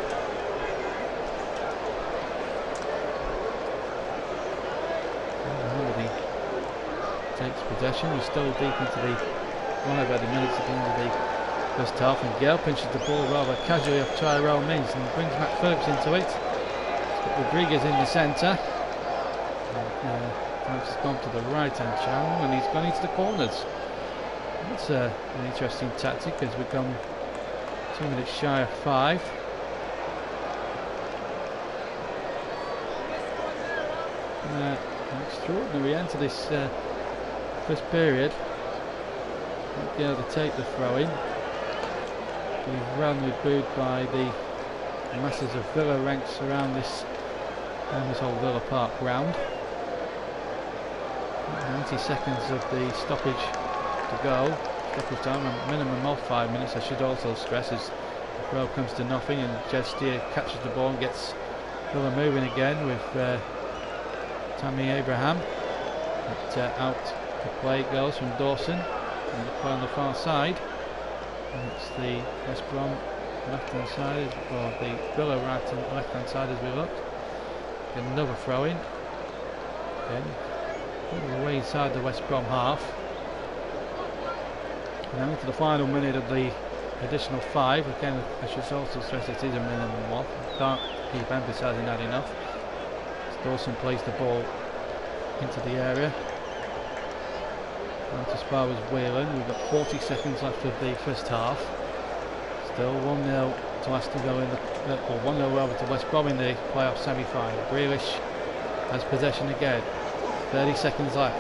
Takes possession. We're still deep into the 5 minutes at the end of the first half, and Gale pinches the ball rather casually off Tyrell Mings and brings Matt Phillips into it. It's got Rodriguez in the centre. Has gone to the right hand channel and he's gone into the corners. That's an interesting tactic as we come 2 minutes shy of 5. An extraordinary end to this first period. Won't be able to take the throw in. We've roundly booed by the masses of Villa ranks around this whole Villa Park ground. 90 seconds of the stoppage to go. Stoppage time, a minimum of 5 minutes, I should also stress, as the throw comes to nothing and Jed Steer catches the ball and gets Villa moving again with Tammy Abraham. But out to play goes from Dawson and play on the far side. And it's the West Brom left hand side, or the Villa left hand side as we look. Get another throw in. Again, all the way inside the West Brom half. Now into the final minute of the additional 5. Again, I should also stress it is a minimum one. Can't keep emphasising that enough. As Dawson plays the ball into the area. And as far as Whelan, we've got 40 seconds left of the first half. Still 1-0 to Aston Villa in the, or 1-0 over to West Brom in the playoff semi-final. Grealish has possession again. 30 seconds left.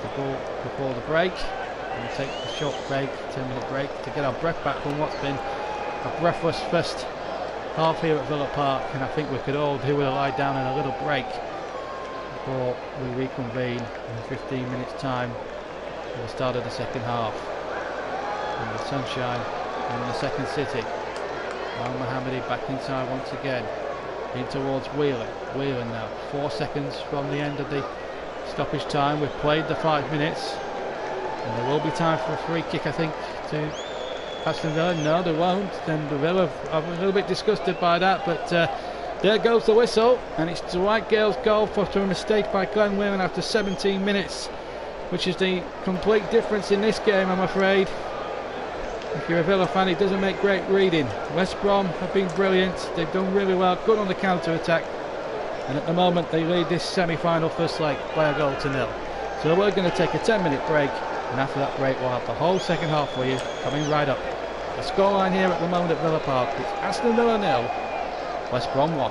The ball before the break. And we take a short break, 10-minute break, to get our breath back from what's been a breathless first half here at Villa Park, and I think we could all do with a lie down and a little break before we reconvene in 15 minutes time for the start of the second half. And the sunshine in the second city. Al Mohammadi back inside once again, in towards Whelan. Whelan now, 4 seconds from the end of the stoppage time. We've played the 5 minutes. And there will be time for a free kick, I think, to Aston Villa. No, there won't. Then the Villa are a little bit disgusted by that, but there goes the whistle, and it's Dwight Gale's goal for a mistake by Glenn Whelan after 17 minutes, which is the complete difference in this game, I'm afraid. If you're a Villa fan, it doesn't make great reading. West Brom have been brilliant. They've done really well, good on the counter-attack, and at the moment they lead this semi-final first leg by a goal to 0. So we're going to take a 10-minute break. And after that break, we'll have the whole second half for you coming right up. The scoreline here at the moment at Villa Park, it's Aston Villa 0, West Brom 1.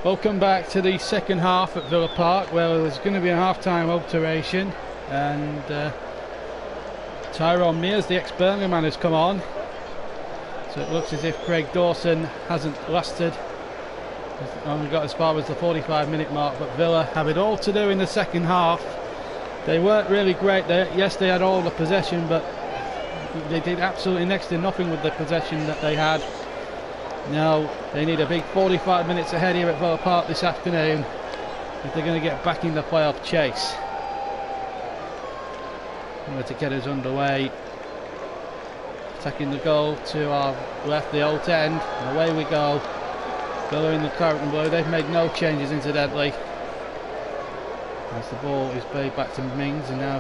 Welcome back to the second half at Villa Park. Well, there's going to be a half-time alteration, and Tyrone Mears, the ex-Birmingham man, has come on. So it looks as if Craig Dawson hasn't lasted. He's only got as far as the 45-minute mark, but Villa have it all to do in the second half. They weren't really great there. Yes, they had all the possession, but they did absolutely next to nothing with the possession that they had. Now they need a big 45 minutes ahead here at Villa Park this afternoon if they're going to get back in the playoff chase. We're to get us underway. Attacking the goal to our left, the old end, and away we go. Villa in the claret and blue. They've made no changes incidentally. As the ball is played back to Mings, and now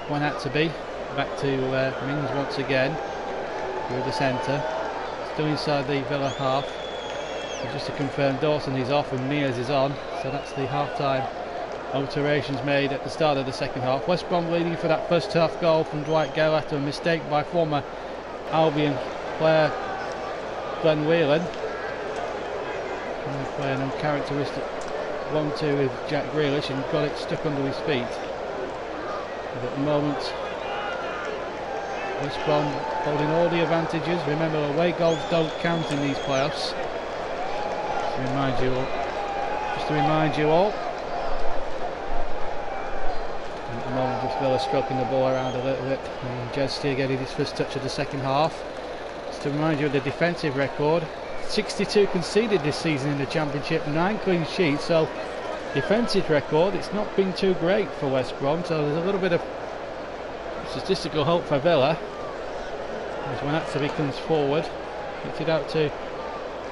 one had to be back to Mings once again through the centre. Still inside the Villa half. So just to confirm, Dawson is off and Mears is on. So that's the half-time alterations made at the start of the second half. West Brom leading for that first half goal from Dwight Gale after a mistake by former Albion player Glenn Whelan. And playing an uncharacteristic 1-2 with Jack Grealish and got it stuck under his feet. But at the moment, West Brom holding all the advantages. Remember, away goals don't count in these playoffs. Just to remind you all. And at the moment, just Villa stroking the ball around a little bit. And Jez Steer getting his first touch of the second half. Just to remind you of the defensive record. 62 conceded this season in the Championship, 9 clean sheets. So, defensive record, it's not been too great for West Brom. So there's a little bit of statistical hope for Villa as Wanatsabi comes forward. Kicked it out to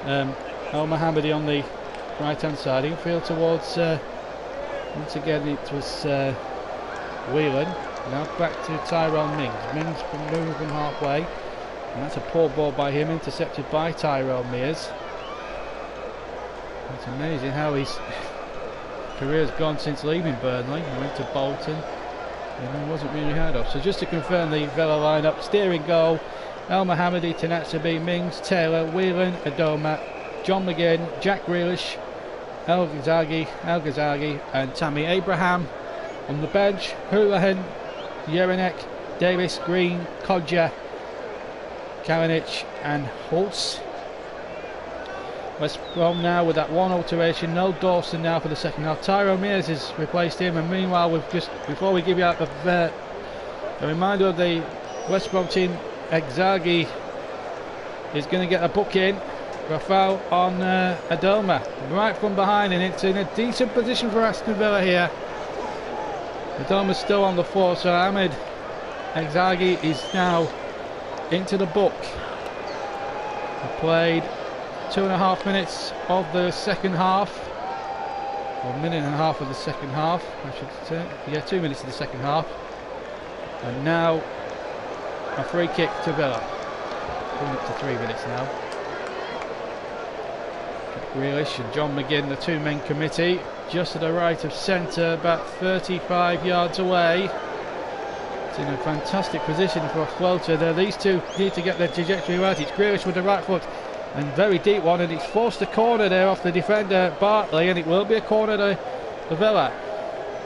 El Mohammadi on the right hand side. Infield towards once again it was Whelan. Now back to Tyrone Mings. Mings moving halfway, and that's a poor ball by him, intercepted by Tyrone Mears. It's amazing how his career's gone since leaving Burnley. He went to Bolton and he wasn't really heard of. So just to confirm the Villa lineup: Steering goal, El Mohammadi, Tanatsabi, Mings, Taylor, Whelan, Adoma, John McGinn, Jack Grealish, El Ghazagi and Tammy Abraham. On the bench, Houlihan, Jelinek, Davis, Green, Kodja, Kalinic and Holtz. West Brom now with that one alteration, no Dawson now for the second half. Tyrone Mears has replaced him, and meanwhile we've just, before we give you out a reminder of the West Brom team, Exagi is going to get a book in for a foul on Adoma, right from behind, and it's in a decent position for Aston Villa here. Adoma's still on the floor, so Ahmed Exagi is now into the book. He played 2.5 minutes of the second half, or a minute and a half of the second half, I should say. Yeah, 2 minutes of the second half. And now a free kick to Villa. Going up to 3 minutes now. Grealish and John McGinn, the two-men committee, just to the right of centre, about 35 yards away. It's in a fantastic position for a floater there. These two need to get their trajectory right. It's Grealish with the right foot, and very deep one, and it's forced a corner there off the defender Bartley, and it will be a corner to Villa.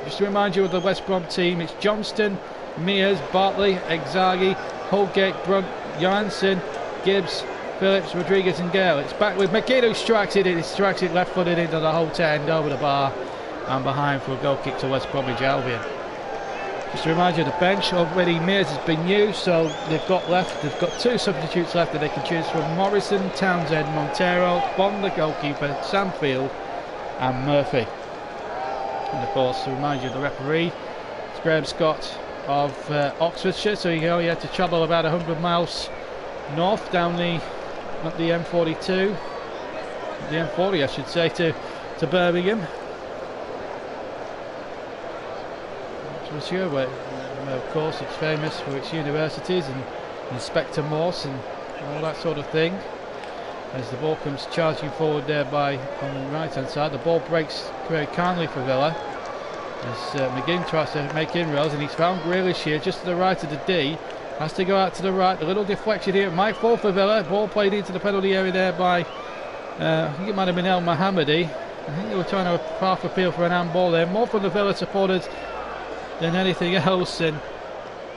Just to remind you of the West Brom team: it's Johnston, Mears, Bartley, Exagi, Holgate, Brunt, Johansson, Gibbs, Phillips, Rodriguez and Gale. It's back with McGinn, who strikes it. He strikes it left-footed into the whole end, over the bar and behind for a goal kick to West Bromwich Albion. Just to remind you, the bench already, Mears has been used, so they've got 2 substitutes left that they can choose from: Morrison, Townsend, Montero, Bond the goalkeeper, Sam Field and Murphy. And of course, to remind you, the referee is Graham Scott of Oxfordshire, so he only had to travel about 100 miles north down the M42, the M40 I should say, to Birmingham. Where of course it's famous for its universities and Inspector Morse and all that sort of thing. As the ball comes charging forward there on the right hand side, the ball breaks very kindly for Villa as McGinn tries to make inroads, and he's found Grealish here just to the right of the D. Has to go out to the right. A little deflection here. It might fall for Villa. Ball played into the penalty area there by I think it might have been El Mohammadi. I think they were trying to half appeal for an handball there, more from the Villa supporters than anything else, and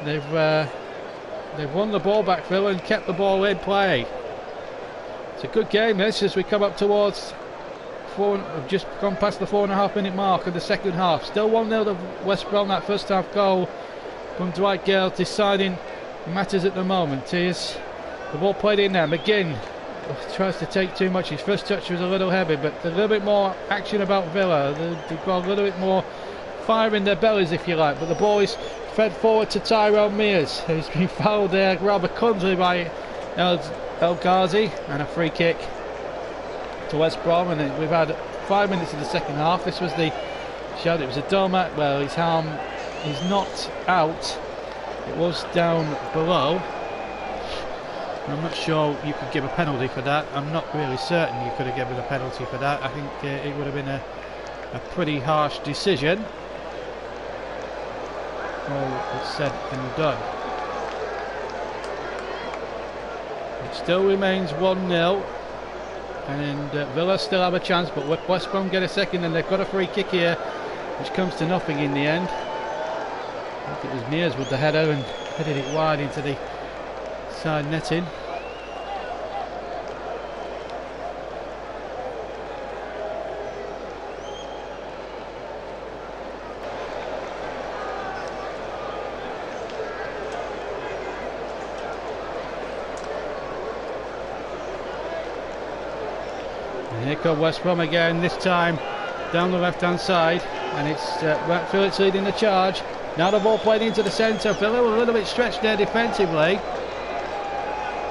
they've won the ball back, Villa, and kept the ball in play. It's a good game this, as we come up towards I've just gone past the 4.5 minute mark of the second half. Still 1-0 to West Brom. That first half goal from Dwight Gale deciding matters at the moment. Here's the ball played in there. McGinn tries to take too much. His first touch was a little heavy, but a little bit more action about Villa. They've got a little bit more fire in their bellies, if you like. But the ball is fed forward to Tyrone Mears, who's been fouled there rather clumsily by El Ghazi, and a free kick to West Brom. And we've had 5 minutes of the second half. This was the shout. It was a Doma. Well, his arm is not out. It was down below. I'm not sure you could give a penalty for that. I'm not really certain you could have given a penalty for that. I think it would have been a pretty harsh decision. All it's said and done. It still remains 1-0. And Villa still have a chance, but West Brom get a second, and they've got a free kick here, which comes to nothing in the end. I think it was Mears with the header and headed it wide into the side netting. And here come West Brom again, this time down the left hand side, and it's Phillips leading the charge. Now the ball played into the centre. Villa were a little bit stretched there defensively,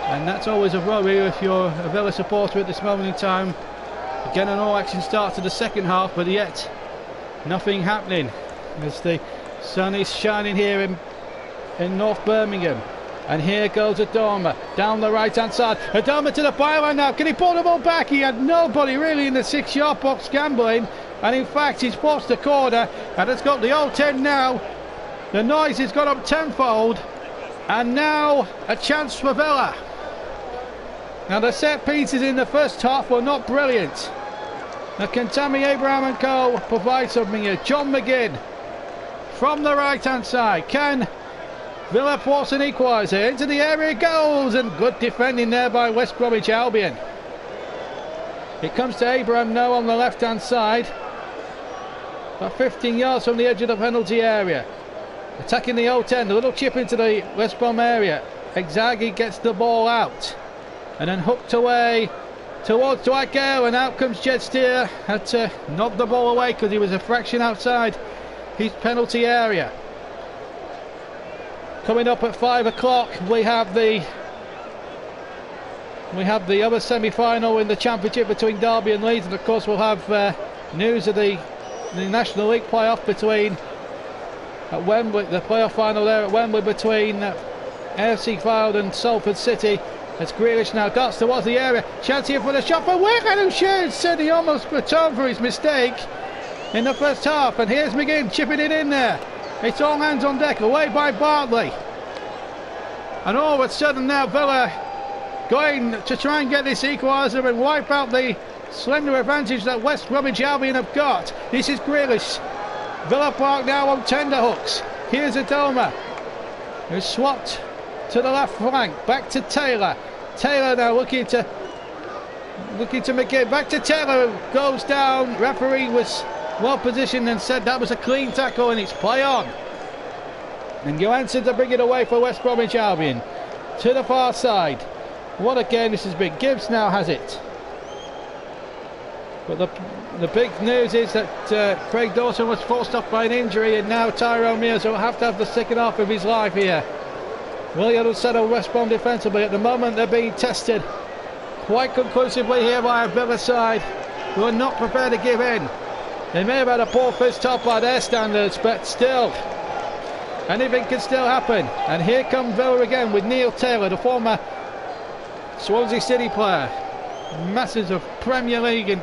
and that's always a worry if you're a Villa supporter at this moment in time. Again, an all-action start to the second half, but yet nothing happening as the sun is shining here in North Birmingham. And here goes Adama down the right hand side. Adama to the byline now. Can he pull the ball back? He had nobody really in the 6-yard box gambling, and in fact he's forced a corner, and it's got the old 10 now. The noise has gone up tenfold, and now a chance for Villa. Now the set pieces in the first half were not brilliant. Now can Tammy Abraham and co provide something here? John McGinn from the right hand side. Can Villa force an equaliser? Into the area goes, and good defending there by West Bromwich Albion. It comes to Abraham now on the left hand side, about 15 yards from the edge of the penalty area. Attacking the old 10, a little chip into the West Brom area. Exagi gets the ball out and then hooked away towards Dwight Gale, and out comes Jed Steer. Had to nod the ball away because he was a fraction outside his penalty area. Coming up at 5 o'clock, we have the other semi-final in the Championship between Derby and Leeds, and of course we'll have news of the National League playoff between at Wembley, the playoff final there at Wembley between AFC Fylde and Salford City. As Grealish now darts towards the area, chance here for the shot for Wigan, who shoots, and he almost atoned for his mistake in the first half. And here's McGinn chipping it in there. It's all hands on deck, away by Bartley. And all of a sudden now Villa going to try and get this equaliser and wipe out the slender advantage that West Bromwich Albion have got. This is Grealish. Villa Park now on tender hooks. Here's Adoma, who's swapped to the left flank. Back to Taylor. Taylor now looking to McGinn. Back to Taylor, who goes down. Referee was well positioned and said that was a clean tackle, and it's play on. And Johansson to bring it away for West Bromwich Albion. To the far side. What a game this has been. Gibbs now has it. But the big news is that Craig Dawson was forced off by an injury, and now Tyrone Mears will have to have the second half of his life here. William will settle West Brom defensively. At the moment they're being tested quite conclusively here by a Villa side who are not prepared to give in. They may have had a poor first half by their standards, but still, anything can still happen. And here come Villa again with Neil Taylor, the former Swansea City player. Masses of Premier League and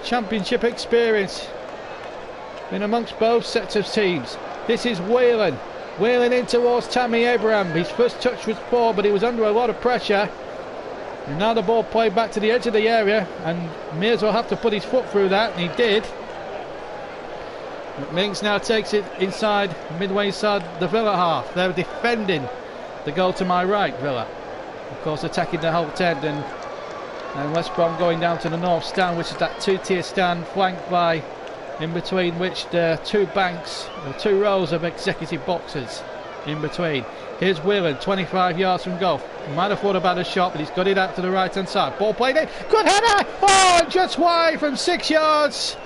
Championship experience in amongst both sets of teams. This is Whelan. Whelan in towards Tammy Abraham. His first touch was poor, but he was under a lot of pressure. And now the ball played back to the edge of the area, and Mears will have to put his foot through that, and he did. But Mings now takes it inside, midway inside the Villa half. They're defending the goal to my right, Villa. Of course, attacking the whole end, and West Brom going down to the north stand, which is that two-tier stand flanked by, in between which there are two banks, or two rows of executive boxes in between. Here's Whelan, 25 yards from goal. Might have thought about a shot, but he's got it out to the right hand side. Ball played in, good header! Oh, just wide from 6 yards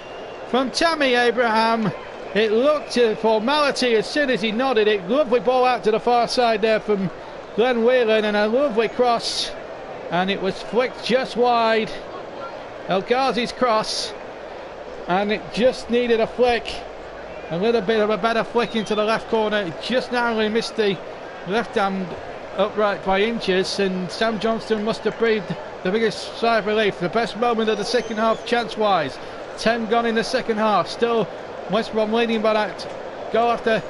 from Tammy Abraham. It looked a formality as soon as he nodded it. Lovely ball out to the far side there from Glenn Whelan, and a lovely cross, and it was flicked just wide. El Ghazi's cross, and it just needed a flick, a little bit of a better flick into the left corner. It just narrowly missed the left hand upright by inches, and Sam Johnston must have breathed the biggest sigh of relief. The best moment of the second half chance wise. 10 gone in the second half, still West Brom leading by that goal after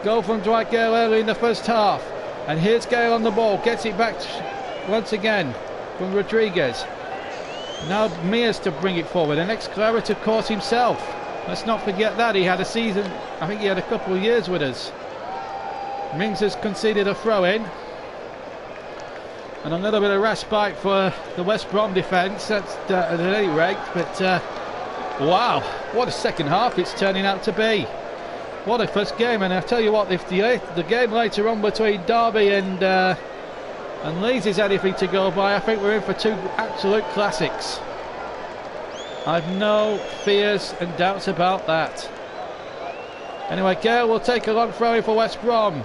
goal from Dwight Gale early in the first half. And here's Gale on the ball, gets it back once again from Rodriguez. Now Mears to bring it forward, an ex-Claret of course himself. Let's not forget that. He had a season, I think he had a couple of years with us. Mings has conceded a throw-in. And a little bit of respite for the West Brom defence, that's at any rate. But wow, what a second half it's turning out to be. What a first game, and I tell you what, if the game later on between Derby and Leeds is anything to go by, I think we're in for two absolute classics. I've no fears and doubts about that. Anyway, Gale will take a long throw for West Brom,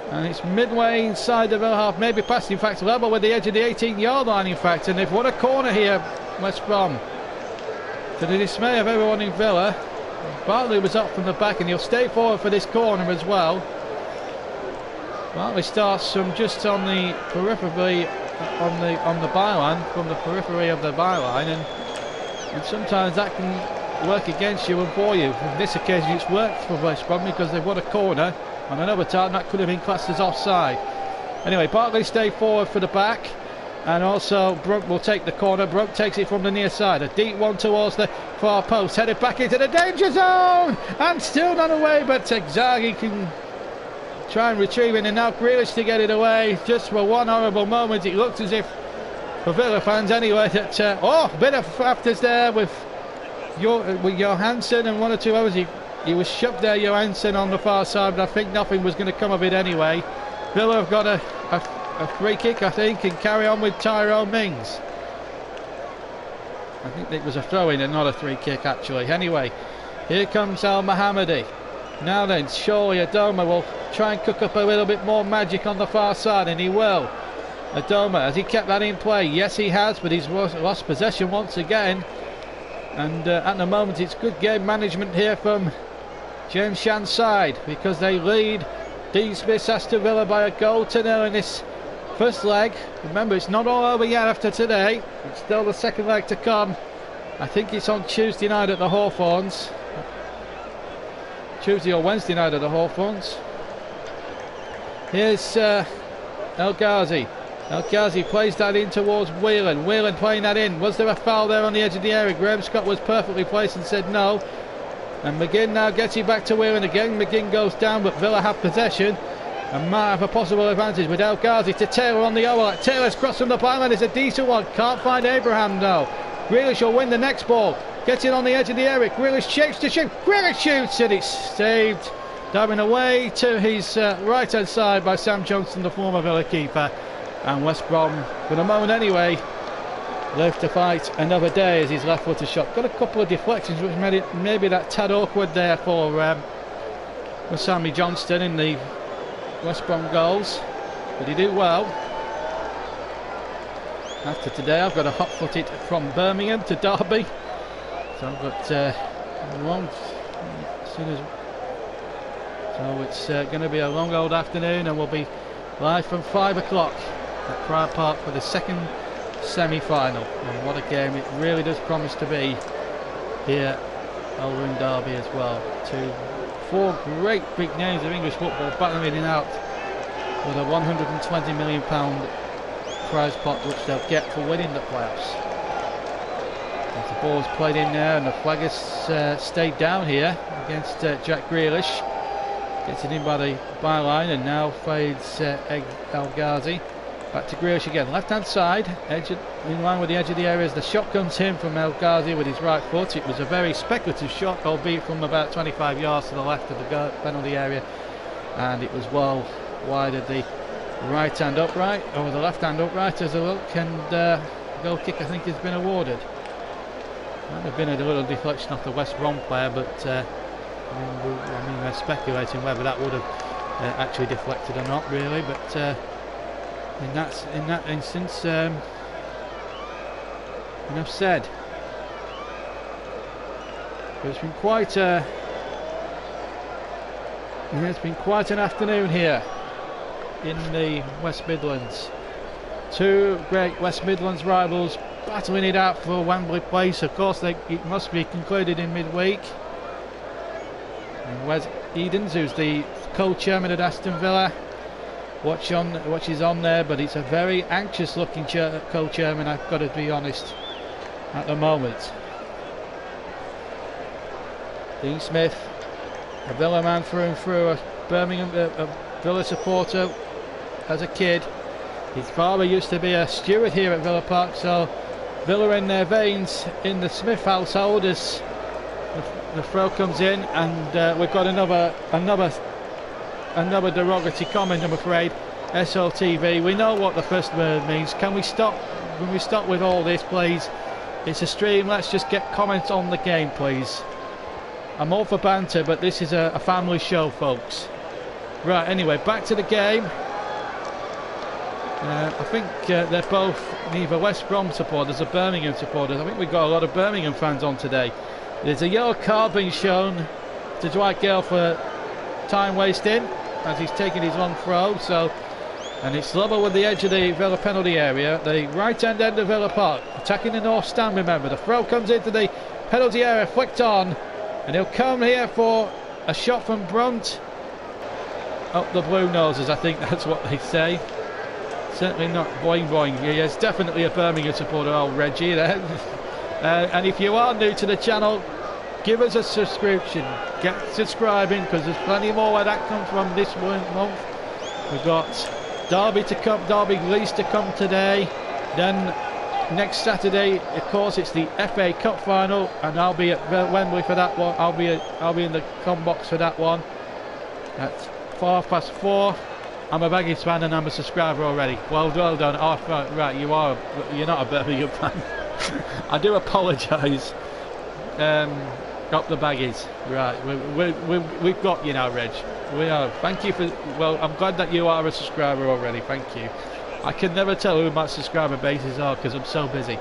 and it's midway inside the Villa half, maybe past, in fact, level with the edge of the 18-yard line, in fact, and they've won a corner here, West Brom, to the dismay of everyone in Villa. Bartley was up from the back, and he'll stay forward for this corner as well. Bartley starts from just on the periphery, on the byline, from the periphery of the byline, and sometimes that can work against you and for you. In this occasion it's worked for West Brom because they've won a corner. On another time that could have been classed as offside. Anyway, Bartley stay forward for the back, and also Brum will take the corner. Brum takes it from the near side, a deep one towards the far post, headed back into the danger zone, and still not away, but Zaghi can try and retrieve it, and now Grealish to get it away. Just for one horrible moment it looked as if, for Villa fans anyway, that a bit of afters there with Johansson and one or two others. He was shoved there, Johansson, on the far side, but I think nothing was going to come of it anyway. Villa have got a free kick, I think, and carry on with Tyrone Mings. I think it was a throw-in and not a free kick actually. Anyway, here comes Al Mohammadi. Now then, surely Adoma will try and cook up a little bit more magic on the far side, and he will. Adoma, has he kept that in play? Yes, he has, but he's lost possession once again. And at the moment, it's good game management here from James Shan's side, because they lead Dean Smith's Aston Villa by a goal to nil in this first leg. Remember, it's not all over yet after today. It's still the second leg to come. I think it's on Tuesday night at the Hawthorns. Tuesday or Wednesday night at the Hawthorns. Here's El Ghazi. El Ghazi plays that in towards Whelan. Whelan playing that in. Was there a foul there on the edge of the area? Graham Scott was perfectly placed and said no. And McGinn now gets it back to Whelan again. McGinn goes down, but Villa have possession and might have a possible advantage with El Ghazi to Taylor on the overlap. Taylor's cross from the byline is a decent one. Can't find Abraham though. Grealish will win the next ball. Gets it on the edge of the area. Grealish shapes to shoot. Grealish shoots, and it's saved. Diving away to his right hand side by Sam Johnston, the former Villa keeper. And West Brom, for the moment anyway, live to fight another day as his left footed shot. Got a couple of deflections which made it maybe that tad awkward there for Sammy Johnston in the West Brom goals, but he did well. After today I've got a hot footed from Birmingham to Derby, so I've got long as soon as, so it's going to be a long old afternoon, and we'll be live from 5 o'clock at Pride Park for the second semi-final. And what a game it really does promise to be here over in Derby as well. Four great big names of English football battling it out with a £120 million prize pot which they'll get for winning the playoffs. As the ball's played in there and the flag has stayed down here against Jack Grealish. Gets it in by the byline and now fades El Ghazi. Back to Grealish again, left hand side, in line with the edge of the area as the shot comes in from El Ghazi with his right foot. It was a very speculative shot, albeit from about 25 yards to the left of the penalty area, and it was well wide of the right hand upright, or the left hand upright as a look, and goal kick I think has been awarded. Might have been a little deflection off the West Brom player, but I mean we're speculating whether that would have actually deflected or not really, but in that instance, enough said. But it's been quite an afternoon here in the West Midlands. Two great West Midlands rivals battling it out for Wembley Place. Of course, it must be concluded in midweek. And Wes Edens, who's the co-chairman at Aston Villa, watches on there, but it's a very anxious looking co-chairman, I've got to be honest, at the moment. Dean Smith, a Villa man through and through, a Villa supporter as a kid. His father used to be a steward here at Villa Park, so Villa in their veins in the Smith household as the throw comes in, and we've got another derogatory comment, I'm afraid. SOTV, we know what the first word means. Can we stop with all this, please? It's a stream, let's just get comments on the game, please. I'm all for banter, but this is a family show, folks. Right, anyway, back to the game. I think they're both neither West Brom supporters or Birmingham supporters. I think we've got a lot of Birmingham fans on today. There's a yellow card being shown to Dwight Gale for time wasting as he's taking his long throw. And it's level with the edge of the Villa penalty area, the right hand end of Villa Park, attacking the north stand. Remember, the throw comes into the penalty area, flicked on, and he'll come here for a shot from Brunt up the blue noses. I think that's what they say. Certainly not boing boing. Yes, definitely a Birmingham supporter, old Reggie there. And if you are new to the channel, give us a subscription, get subscribing, because there's plenty more where that comes from this month. We've got Derby to come, Derby Leeds to come today. Then next Saturday, of course, it's the FA Cup final, and I'll be at Wembley for that one. I'll be in the com box for that one at 4:30. I'm a Baggies fan and I'm a subscriber already. Well done. Oh, right, you're not a Birmingham fan. I do apologise. Got the Baggies. Right, we've got you now, Reg. We are. Thank you for. Well, I'm glad that you are a subscriber already. Thank you. I can never tell who my subscriber bases are because I'm so busy.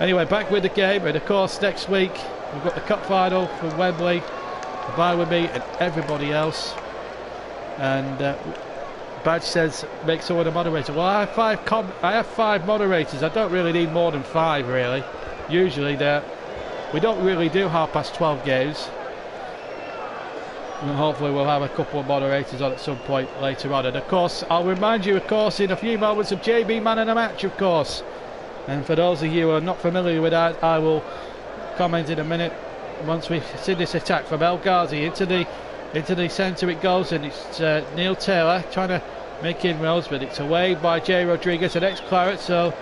Anyway, back with the game, and of course next week we've got the cup final for Wembley. Bye with me and everybody else. And Badge says make someone a moderator. Well, I have five moderators. I don't really need more than 5 really. Usually we don't really do 12:30 games. And hopefully we'll have a couple of moderators on at some point later on. And of course, I'll remind you, of course, in a few moments of JB Man of the Match, of course. And for those of you who are not familiar with that, I will comment in a minute. Once we see this attack from El Ghazi into the centre it goes, and it's Neil Taylor trying to make inroads, but it's away by Jay Rodriguez, an ex-Claret. So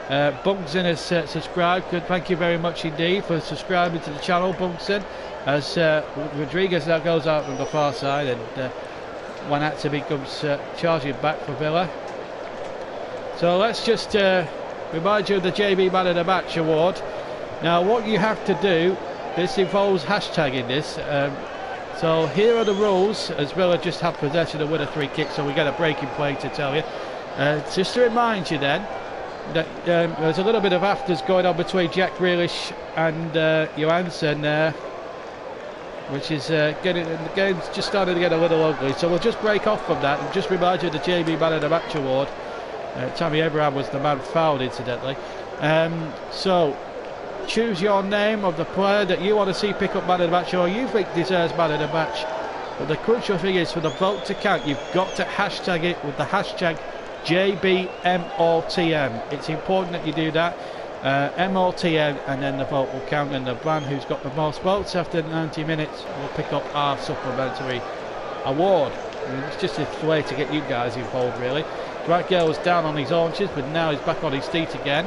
Bunkson has subscribed. Good, thank you very much indeed for subscribing to the channel, Bunkson. As Rodriguez now goes out from the far side, and Wanatza comes charging back for Villa. So let's just remind you of the JB Man of the Match award. Now what you have to do, this involves hashtagging this. So here are the rules, as Villa just have possession and win a free kick, so we get a breaking play to tell you. Just to remind you then, that there's a little bit of afters going on between Jack Grealish and Johansson there, which is the game's just starting to get a little ugly. So we'll just break off from that and just remind you of the JB Man of the Match award. Tammy Abraham was the man fouled, incidentally. So choose your name of the player that you want to see pick up Man of the Match, or you think deserves Man of the Match. But the crucial thing is, for the vote to count, you've got to hashtag it with the hashtag JBMOTM. It's important that you do that. MOTM, and then the vote will count, and the man who's got the most votes after 90 minutes will pick up our supplementary award. I mean, it's just a way to get you guys involved, really. Dwight Gale was down on his haunches, but now he's back on his feet again.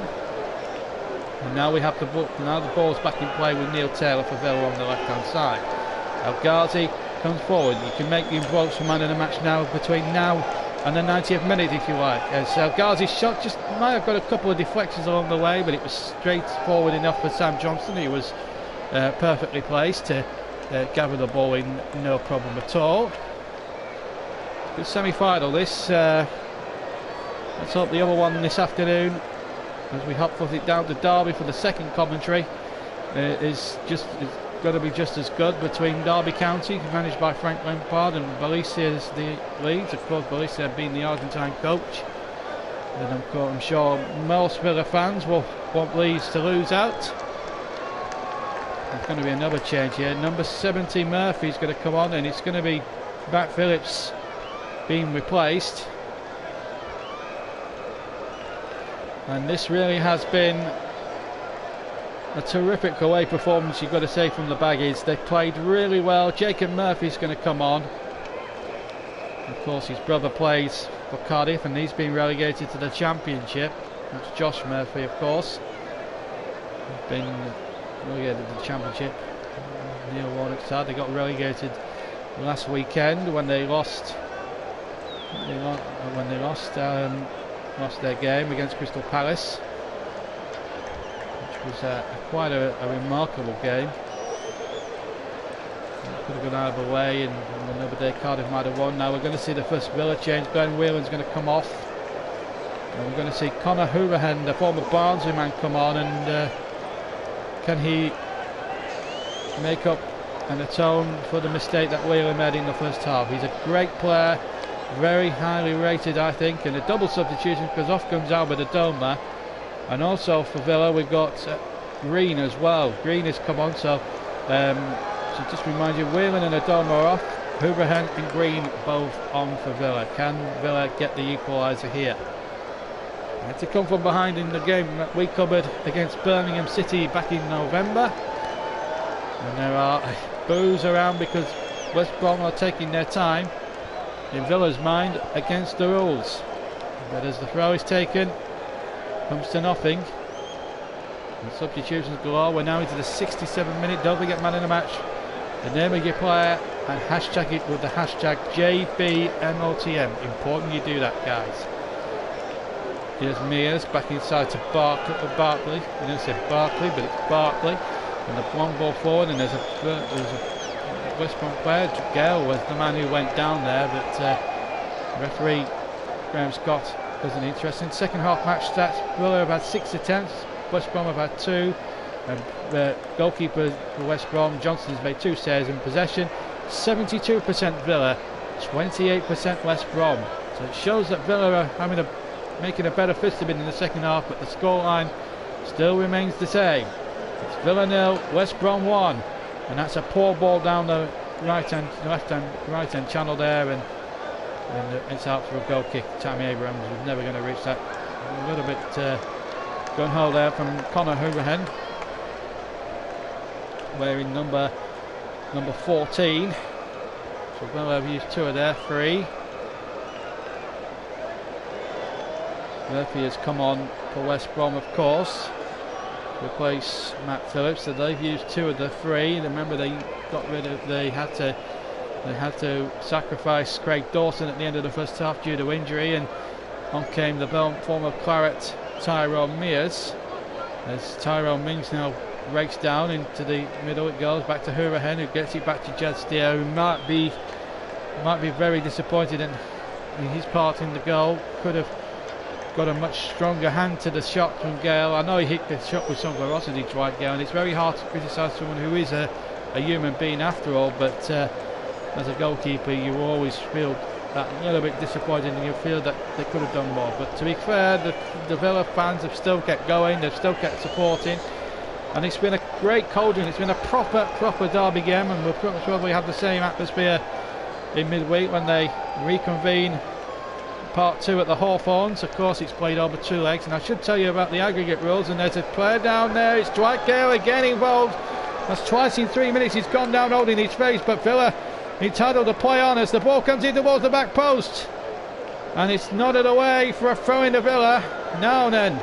And now we have the ball's back in play with Neil Taylor for Villa on the left hand side. El Ghazi comes forward. You can make your votes for man of the match now, between now and the 90th minute if you like. As El Ghazi's shot just might have got a couple of deflections along the way, but it was straightforward enough for Sam Johnson. He was perfectly placed to gather the ball in, no problem at all. Good semi-final this. Let's hope the other one this afternoon, as we hop it down to Derby for the second commentary, is going to be just as good, between Derby County, managed by Frank Lampard, and Balicia the Leeds. Of course, Balicia being the Argentine coach. And I'm sure most Villa fans will want Leeds to lose out. There's going to be another change here. Number 70 Murphy's going to come on, and it's going to be Matt Phillips being replaced. And this really has been a terrific away performance, you've got to say, from the Baggies. They played really well. Jacob Murphy's going to come on. Of course, his brother plays for Cardiff, and he's been relegated to the Championship. That's Josh Murphy, of course. He's been relegated to the Championship. Neil Warnock's side. They got relegated last weekend when they lost. Lost their game against Crystal Palace, which was quite a remarkable game. Could have gone out of the way, and another day Cardiff might have won. Now we're going to see the first Villa change. Glenn Whelan's going to come off, and we're going to see Conor Hourihane, the former Barnsley man, come on, and can he make up and atone for the mistake that Whelan made in the first half? He's a great player, very highly rated, I think, and a double substitution because off comes Albert Adoma. And also for Villa we've got Green as well. Green has come on, so just remind you, Whelan and Adoma are off, Hourihane and Green both on for Villa. Can Villa get the equaliser here? They had to come from behind in the game that we covered against Birmingham City back in November, and there are boos around because West Brom are taking their time, in Villa's mind, against the rules. But as the throw is taken, comes to nothing, and substitutions galore. We're now into the 67th minute. Don't forget, man in the match, the name of your player, and hashtag it with the hashtag JBMOTM. Important you do that, guys. Here's Mears back inside to Barkley. I didn't say Barkley, but it's Barkley, and the long ball forward, and there's a West Brom player. Gale was the man who went down there, but referee Graham Scott doesn't interesting. Second half match stats: Villa have had 6 attempts, West Brom have had 2, and the goalkeeper for West Brom, Johnson's made 2 saves in possession. 72% Villa, 28% West Brom. So it shows that Villa are making a better fist of it in the second half, but the scoreline still remains the same. It's Villa 0, West Brom 1. And that's a poor ball down the right hand channel there, and it's out for a goal kick. Tammy Abrahams was never going to reach that. A little bit gun-ho there from Conor Hourihane, wearing number 14. So Villa have used 2 of their 3. Murphy has come on for West Brom, of course, to replace Matt Phillips. So they've used 2 of the 3. Remember, they had to sacrifice Craig Dawson at the end of the first half due to injury, and on came the former Claret Tyrone Mears, as Tyrone Mings now breaks down into the middle. It goes back to Hourihane, who gets it back to Jed Steer, who might be very disappointed in his part in the goal. Could have got a much stronger hand to the shot from Gale. I know he hit the shot with some velocity, Dwight Gale, and it's very hard to criticise someone who is a human being after all, but as a goalkeeper you always feel that a little bit disappointed, and you feel that they could have done more. But to be fair, the Villa fans have still kept going, they've still kept supporting, and it's been a great cauldron. It's been a proper derby game, and we'll probably have the same atmosphere in midweek when they reconvene part 2 at the Hawthorns. Of course, it's played over 2 legs, and I should tell you about the aggregate rules. And there's a player down there. It's Dwight Gale again involved. That's twice in 3 minutes he's gone down holding his face, but Villa entitled to play on as the ball comes in towards the back post, and it's nodded away for a throw in to Villa. Now then,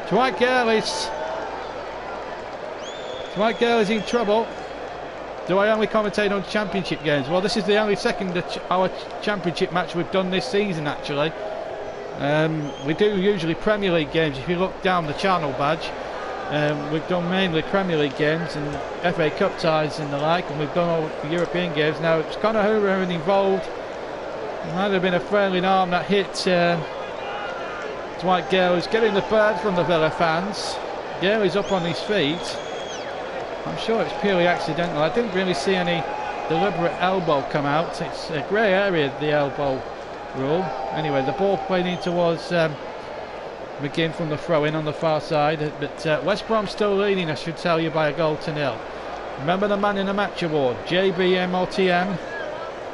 Dwight Gale is in trouble. Do I only commentate on championship games? Well, this is the only second our championship match we've done this season, actually. We do usually Premier League games. If you look down the channel badge, we've done mainly Premier League games and FA Cup ties and the like, and we've done all the European games. Now, it's Conor Hourihane involved. It might have been a friendly arm that hit Dwight Gale, who's getting the bird from the Villa fans. Gale is up on his feet. I'm sure it's purely accidental. I didn't really see any deliberate elbow come out. It's a grey area, the elbow rule. Anyway, the ball played in towards McGinn from the throw-in on the far side, but West Brom still leading, I should tell you, by a goal to nil. Remember the Man in the Match award, JBMOTM,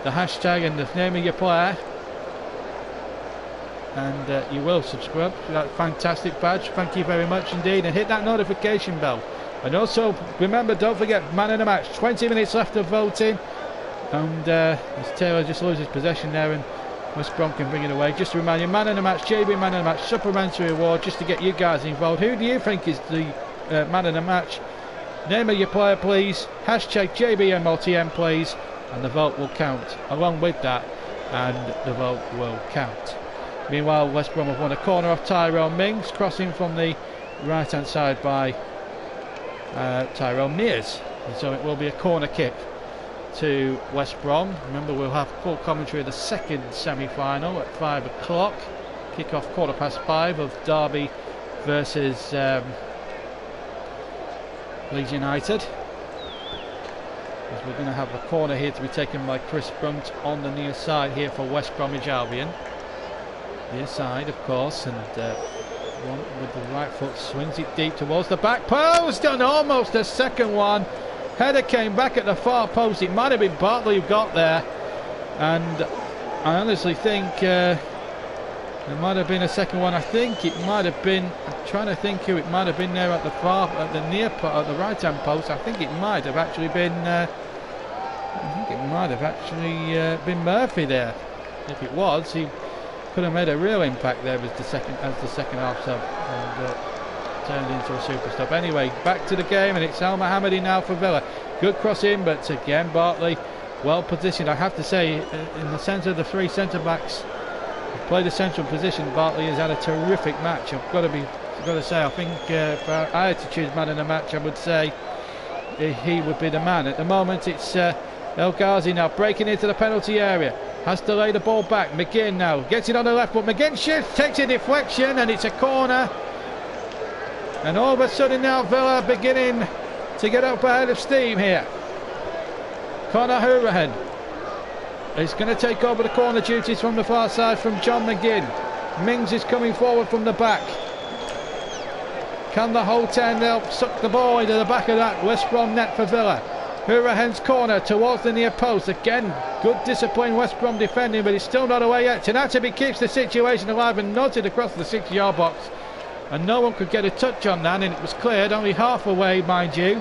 the hashtag and the name of your player, and you will subscribe to that fantastic badge. Thank you very much indeed, and hit that notification bell. And also remember, don't forget, Man in the Match, 20 minutes left of voting, and as Taylor just loses possession there and West Brom can bring it away. Just to remind you, Man in the Match, JB Man in the Match, supplementary award, just to get you guys involved. Who do you think is the Man in the Match? Name of your player, please. Hashtag JBMLTM, please. And the vote will count. Along with that, and the vote will count. Meanwhile, West Brom have won a corner off Tyrone Mings, crossing from the right-hand side by Tyrone Mears. And so it will be a corner kick to West Brom. Remember, we'll have full commentary of the second semi-final at 5 o'clock. Kick-off 5:15 of Derby versus Leeds United. As we're going to have a corner here to be taken by Chris Brunt on the near side here for West Bromwich Albion. Near side, of course, and one with the right foot swings it deep towards the back post, and almost a second one. Header came back at the far post. It might have been Bartley who got there, and I honestly think there might have been a second one. I think it might have been, I'm trying to think who it might have been there at the far, at the near part, at the right hand post. I think it might have actually been been Murphy there. If it was, he could have made a real impact there as the second half sub, and turned into a super stop. Anyway, back to the game, and it's Al Mohammadi now for Villa. Good cross in, but again Bartley well positioned. I have to say, in the centre of the three centre backs who played a central position, Bartley has had a terrific match. I've got to say, I think if I had to choose man in the match, I would say he would be the man. At the moment, it's El Ghazi now breaking into the penalty area. Has to lay the ball back. McGinn now gets it on the left, but McGinn shifts, takes a deflection, and it's a corner. And all of a sudden now Villa beginning to get up ahead of steam here. Conor Hourihane is going to take over the corner duties from the far side from John McGinn. Mings is coming forward from the back. Can the whole 10 now suck the ball into the back of that West Brom net for Villa? Hourihane's corner towards the near post. Again, good discipline West Brom defending, but it's still not away yet. Tanatabi keeps the situation alive and nodded across the 6-yard box. And no one could get a touch on that, and it was cleared, only half away, mind you.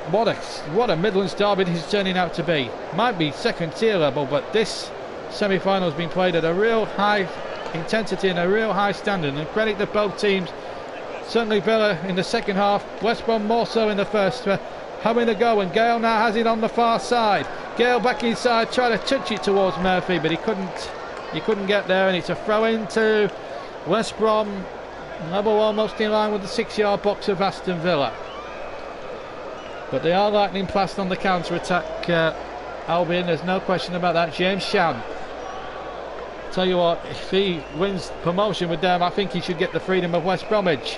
What a Midlands derby this is turning out to be. Might be second tier level, but this semi-final has been played at a real high intensity and a real high standard, and credit to both teams. Certainly Villa in the second half, West Brom more so in the first, having a go, and Gale now has it on the far side. Gale back inside, trying to touch it towards Murphy, but he couldn't get there, and it's a throw into West Brom, level almost in line with the 6-yard box of Aston Villa. But they are lightning fast on the counter-attack, Albion, there's no question about that. James Shan, tell you what, if he wins promotion with them, I think he should get the freedom of West Bromwich.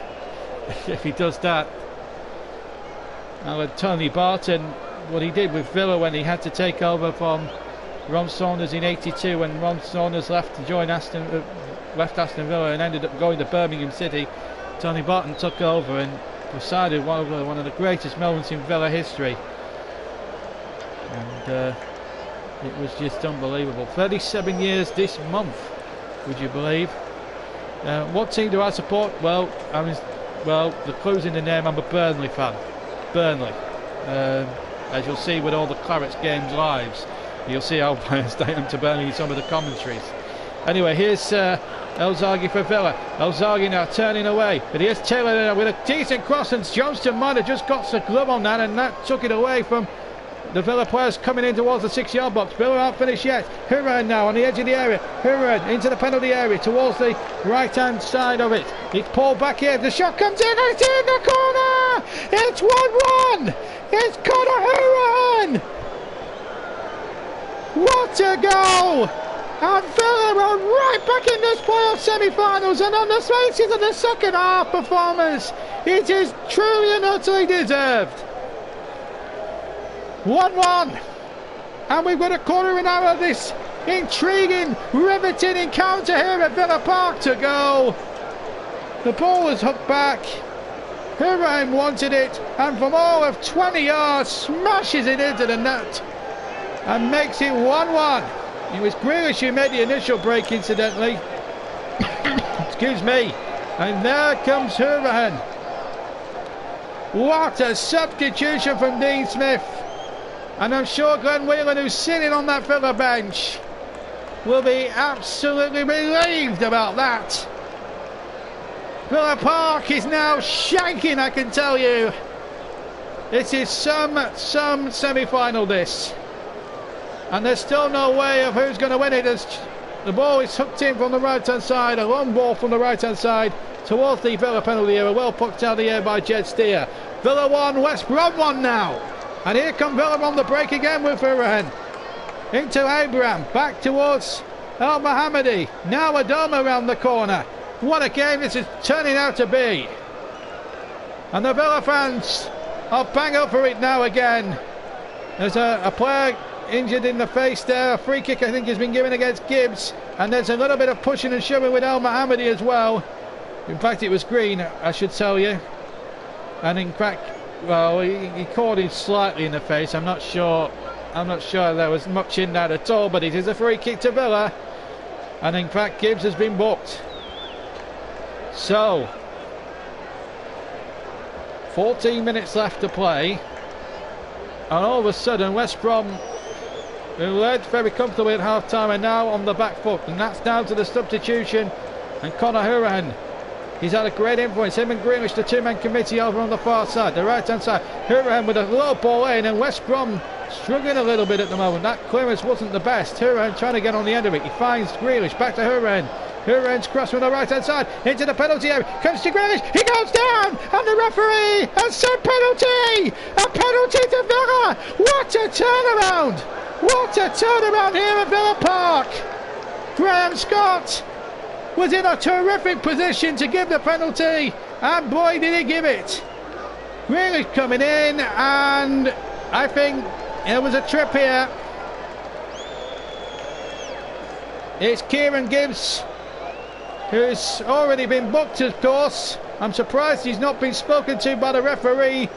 If he does that. Now Tony Barton, what he did with Villa when he had to take over from Ron Saunders in '82, when Ron Saunders left to join left Aston Villa and ended up going to Birmingham City. Tony Barton took over and presided one of the greatest moments in Villa history, and it was just unbelievable. 37 years this month would you believe? What team do I support? Well, the clue's in the name. I'm a Burnley fan. Burnley. As you'll see with all the Clarets games lives, you'll see how I stay to Burnley in some of the commentaries. Anyway, here's El Zaghi for Villa. El Zaghi now turning away, but here's Taylor there with a decent cross, and Johnston might have just got the glove on that, and that took it away from the Villa players coming in towards the 6-yard box. Villa aren't finished yet. Horan now on the edge of the area. Horan into the penalty area towards the right-hand side of it. It's pulled back here. The shot comes in. It's in the corner. It's 1-1. It's Conor Horan. What a goal! And Villa are right back in this playoff semi-finals, and on the basis of the second half performance, it is truly and utterly deserved. 1-1, and we've got a quarter of an hour of this intriguing, riveting encounter here at Villa Park to go. The ball was hooked back. Horan wanted it, and from all of 20 yards smashes it into the net and makes it 1-1. It was Grealish who made the initial break, incidentally. Excuse me. And there comes Horan. What a substitution from Dean Smith. And I'm sure Glenn Whelan, who's sitting on that Villa bench, will be absolutely relieved about that. Villa Park is now shaking, I can tell you. This is some semi-final, this. And there's still no way of who's going to win it, as the ball is hooked in from the right-hand side. A long ball from the right-hand side towards the Villa penalty area. Well pucked out of the air by Jed Steer. Villa 1, West Brom 1 now. And here come Villa on the break again with Horan. Into Abraham, back towards El Mohammadi. Now Adama around the corner. What a game this is turning out to be. And the Villa fans are bang up for it now again. There's a player injured in the face there. A free kick I think has been given against Gibbs, and there's a little bit of pushing and shoving with El Mohammadi as well. In fact, it was Green, I should tell you. And in fact, well, he caught him slightly in the face. I'm not sure there was much in that at all, but it is a free kick to Villa, and in fact Gibbs has been booked. So 14 minutes left to play, and all of a sudden West Brom, who led very comfortably at half-time, are now on the back foot, and that's down to the substitution. And Conor Horan, he's had a great influence. Him and Grealish, the two-man committee over on the far side, the right-hand side. Horan with a low ball in, and West Brom struggling a little bit at the moment. That clearance wasn't the best. Horan trying to get on the end of it. He finds Grealish, back to Horan. Horan's cross from the right-hand side into the penalty area. Comes to Grealish. He goes down, and the referee has said penalty. A penalty to Villa. What a turnaround! What a turnaround here at Villa Park. Graham Scott was in a terrific position to give the penalty, and boy did he give it. Really coming in, and I think there was a trip here. It's Kieran Gibbs, who's already been booked, of course. I'm surprised he's not been spoken to by the referee,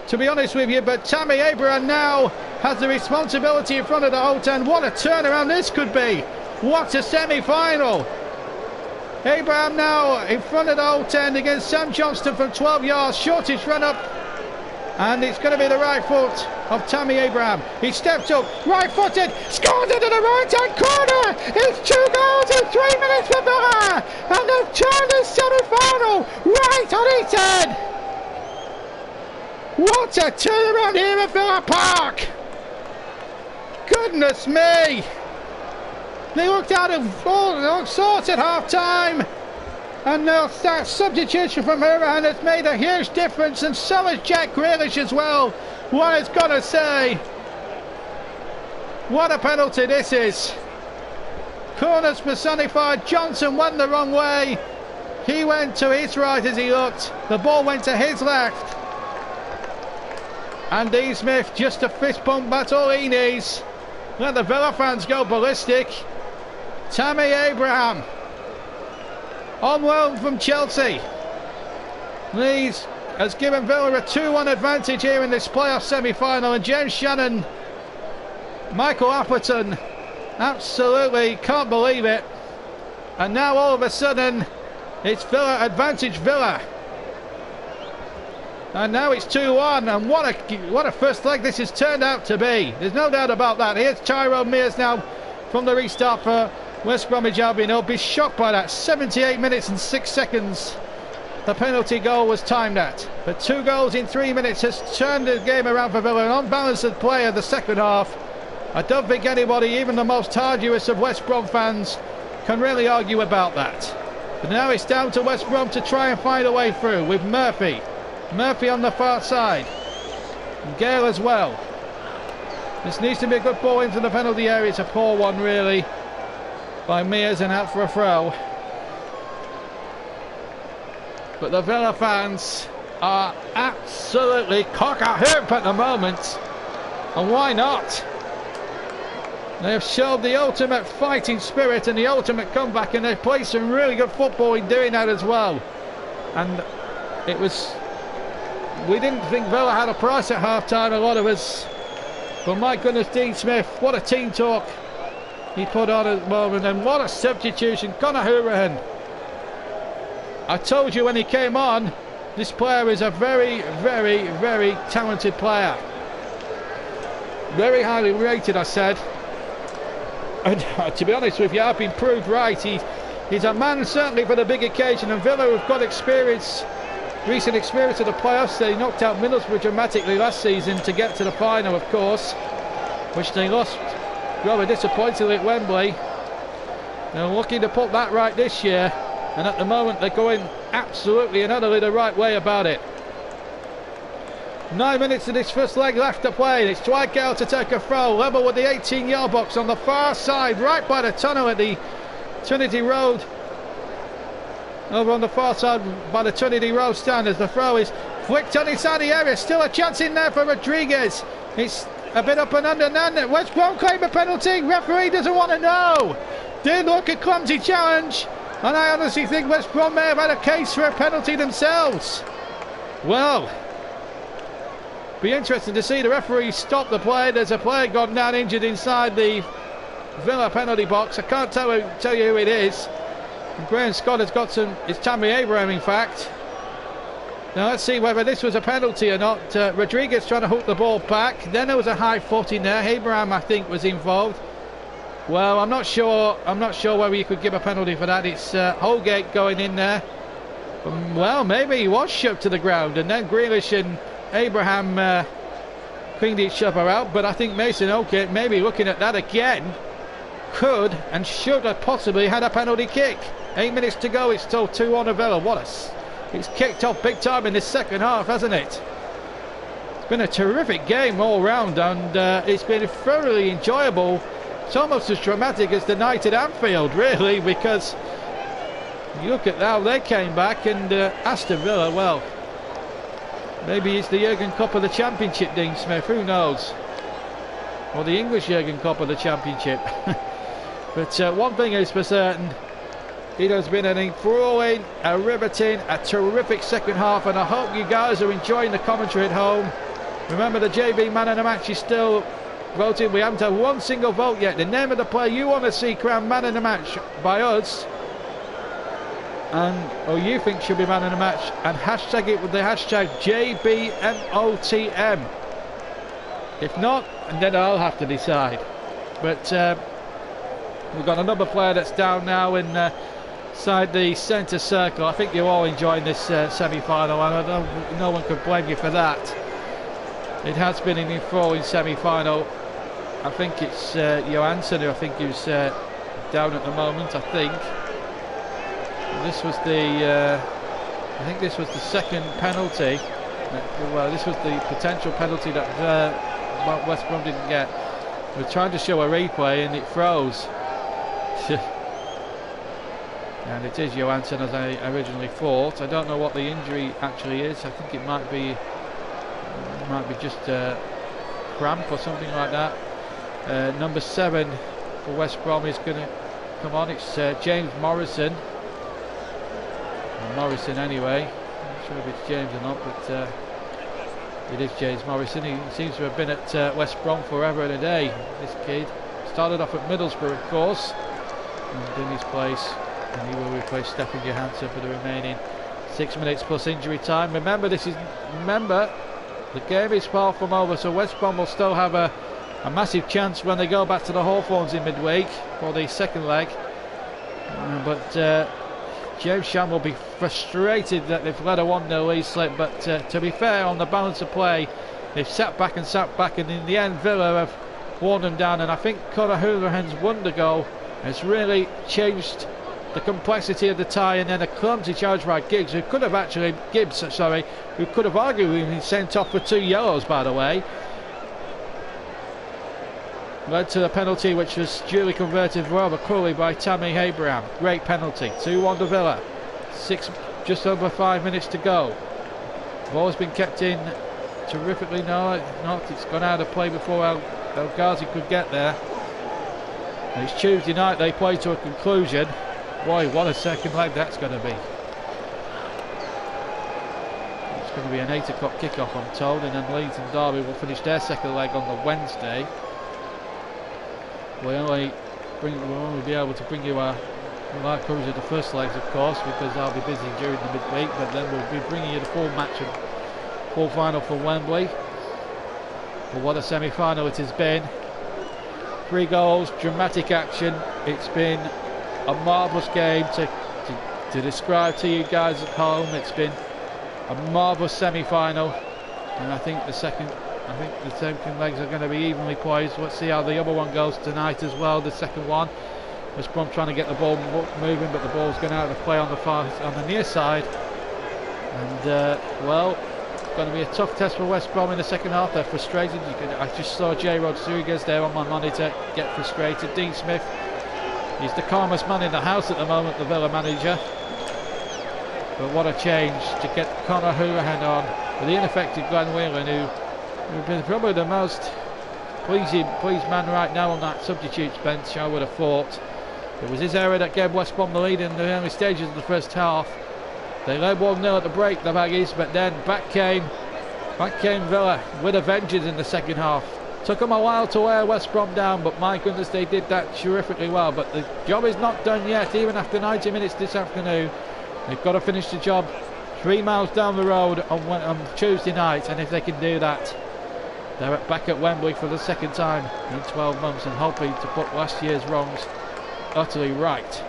to be honest with you, but Tammy Abraham now has the responsibility in front of the whole ten. What a turnaround this could be. What a semi-final. Abraham now in front of the whole 10 against Sam Johnston from 12 yards. Shortest run up, and it's going to be the right foot of Tammy Abraham. He stepped up, right-footed, scores into the right-hand corner. It's 2 goals in 3 minutes for Villa, and they've turned this semi-final right on its head. What a turnaround here at Villa Park. Goodness me. They looked out of all sorts at half-time, and that substitution from Horan has made a huge difference, and so has Jack Grealish as well. One has got to say, what a penalty this is. Corners personified. Johnson went the wrong way. He went to his right as he looked. The ball went to his left. And Dean Smith, just a fist pump, that's all he needs. Let the Villa fans go ballistic. Tammy Abraham, on loan from Chelsea, has given Villa a 2-1 advantage here in this playoff semi-final, and James Shannon, Michael Appleton, absolutely can't believe it. and now all of a sudden it's Villa, advantage Villa. And now it's 2-1, and what a first leg this has turned out to be. There's no doubt about that. Here's Tyrone Mears now from the restart for West Bromwich Albion. He'll be shocked by that. 78 minutes and 6 seconds the penalty goal was timed at. But 2 goals in 3 minutes has turned the game around for Villa. An unbalanced play of the second half. I don't think anybody, even the most arduous of West Brom fans, can really argue about that. But now it's down to West Brom to try and find a way through with Murphy. Murphy on the far side. And Gale as well. This needs to be a good ball into the penalty area. It's a poor one really by Mears and out for a throw. But the Villa fans are absolutely cock-a-hoop at the moment. And why not? They have showed the ultimate fighting spirit and the ultimate comeback, and they've played some really good football in doing that as well. And it was... we didn't think Villa had a price at half-time, a lot of us. But my goodness, Dean Smith, what a team talk he put on at the moment, and what a substitution. Conor Hourihane. I told you when he came on, this player is a very, very, very talented player. Very highly rated, I said. And to be honest with you, I've been proved right. He's a man certainly for the big occasion, and Villa have got experience, recent experience of the playoffs. They knocked out Middlesbrough dramatically last season to get to the final, of course, which they lost rather disappointingly at Wembley. They're looking to put that right this year, and at the moment they're going absolutely and utterly the right way about it. 9 minutes of this first leg left to play. It's Dwight Gale to take a throw, level with the 18-yard box on the far side, right by the tunnel at the Trinity Road. Over on the far side by the Trinity Road stand as the throw is flicked on inside the area. Still a chance in there for Rodriguez. It's a bit up and under. West Brom claim a penalty. Referee doesn't want to know. Did look a clumsy challenge, and I honestly think West Brom may have had a case for a penalty themselves. Well, be interesting to see the referee stop the play. There's a player gone down injured inside the Villa penalty box. I can't tell you who it is. And Graham Scott has got some. It's Tammy Abraham, in fact. Now let's see whether this was a penalty or not. Rodriguez trying to hook the ball back. Then there was a high foot in there. Abraham, I think, was involved. Well, I'm not sure. I'm not sure whether you could give a penalty for that. It's Holgate going in there. Well, maybe he was shoved to the ground, and then Grealish and Abraham cleaned each other out. But I think Mason Holgate, maybe looking at that again, could and should have possibly had a penalty kick. 8 minutes to go. It's still 2-1 Villa. It's kicked off big time in this second half, hasn't it? It's been a terrific game all round, and it's been thoroughly enjoyable. It's almost as dramatic as the night at Anfield, really, because you look at how they came back, and Aston Villa, well, maybe it's the Jurgen Cup of the Championship, Dean Smith, who knows? Or the English Jurgen Cup of the Championship. But one thing is for certain, it has been an enthralling, a riveting, a terrific second half, and I hope you guys are enjoying the commentary at home. Remember, the JB Man of the Match is still voting. We haven't had one single vote yet. The name of the player you want to see crowned Man of the Match by us, or you think should be Man of the Match, and hashtag it with the hashtag JBMOTM. If not, and then I'll have to decide. But we've got another player that's down now inside the centre circle. I think you're all enjoying this semi-final, and no one could blame you for that. It has been an enthralling semi-final. I think it's Johansson who I think is down at the moment. I think this was the second penalty. Well, this was the potential penalty that West Brom didn't get. We're trying to show a replay and it froze. And it is Johansson, as I originally thought. I don't know what the injury actually is. I think it might be just a cramp or something like that. Number 7 for West Brom is going to come on. It's James Morrison. Morrison anyway. I'm not sure if it's James or not, but it is James Morrison. He seems to have been at West Brom forever and a day. This kid started off at Middlesbrough, of course, and in his place and he will replace Stefan Johansson for the remaining 6 minutes plus injury time. Remember, the game is far from over, so West Brom will still have a massive chance when they go back to the Hawthorns in midweek for the second leg. But James Sham will be frustrated that they've let a 1-0 lead slip, but to be fair, on the balance of play, they've sat back, and in the end Villa have worn them down, and I think Conor Houlihan's wonder goal has really changed the complexity of the tie, and then a clumsy charge by Gibbs, who could have arguably been sent off for 2 yellows, by the way, led to the penalty, which was duly converted rather cruelly by Tammy Abraham. Great penalty. 2-1 to Villa. Just over 5 minutes to go. Ball's been kept in terrifically. No, it's gone out of play before El Ghazi could get there. And it's Tuesday night, they play to a conclusion. Boy, what a second leg that's going to be. It's going to be an 8 o'clock kickoff, I'm told, and then Leeds and Derby will finish their second leg on the Wednesday. We'll only be able to bring you our live coverage of the first legs, of course, because I'll be busy during the midweek, but then we'll be bringing you the full match and full final for Wembley. But what a semi-final it has been. 3 goals, dramatic action. It's been a marvellous game to describe to you guys at home. It's been a marvellous semi-final, and I think the second legs are going to be evenly poised. Let's see how the other one goes tonight as well, the second one. West Brom trying to get the ball moving, but the ball's going out of play on the near side. And well, it's going to be a tough test for West Brom in the second half. They're frustrated. I just saw J. Rodriguez there on my monitor get frustrated. Dean Smith, he's the calmest man in the house at the moment, the Villa manager. But what a change to get Conor Houlihan on with the ineffective Glenn Whelan, who's been probably the most pleased man right now on that substitutes bench, I would have thought. It was his error that gave West Brom the lead in the early stages of the first half. They led 1-0 at the break, the Baggies, but then back came Villa with a vengeance in the second half. Took them a while to wear West Brom down, but my goodness, they did that terrifically well. But the job is not done yet, even after 90 minutes this afternoon. They've got to finish the job 3 miles down the road on Tuesday night, and if they can do that, they're back at Wembley for the second time in 12 months, and hoping to put last year's wrongs utterly right.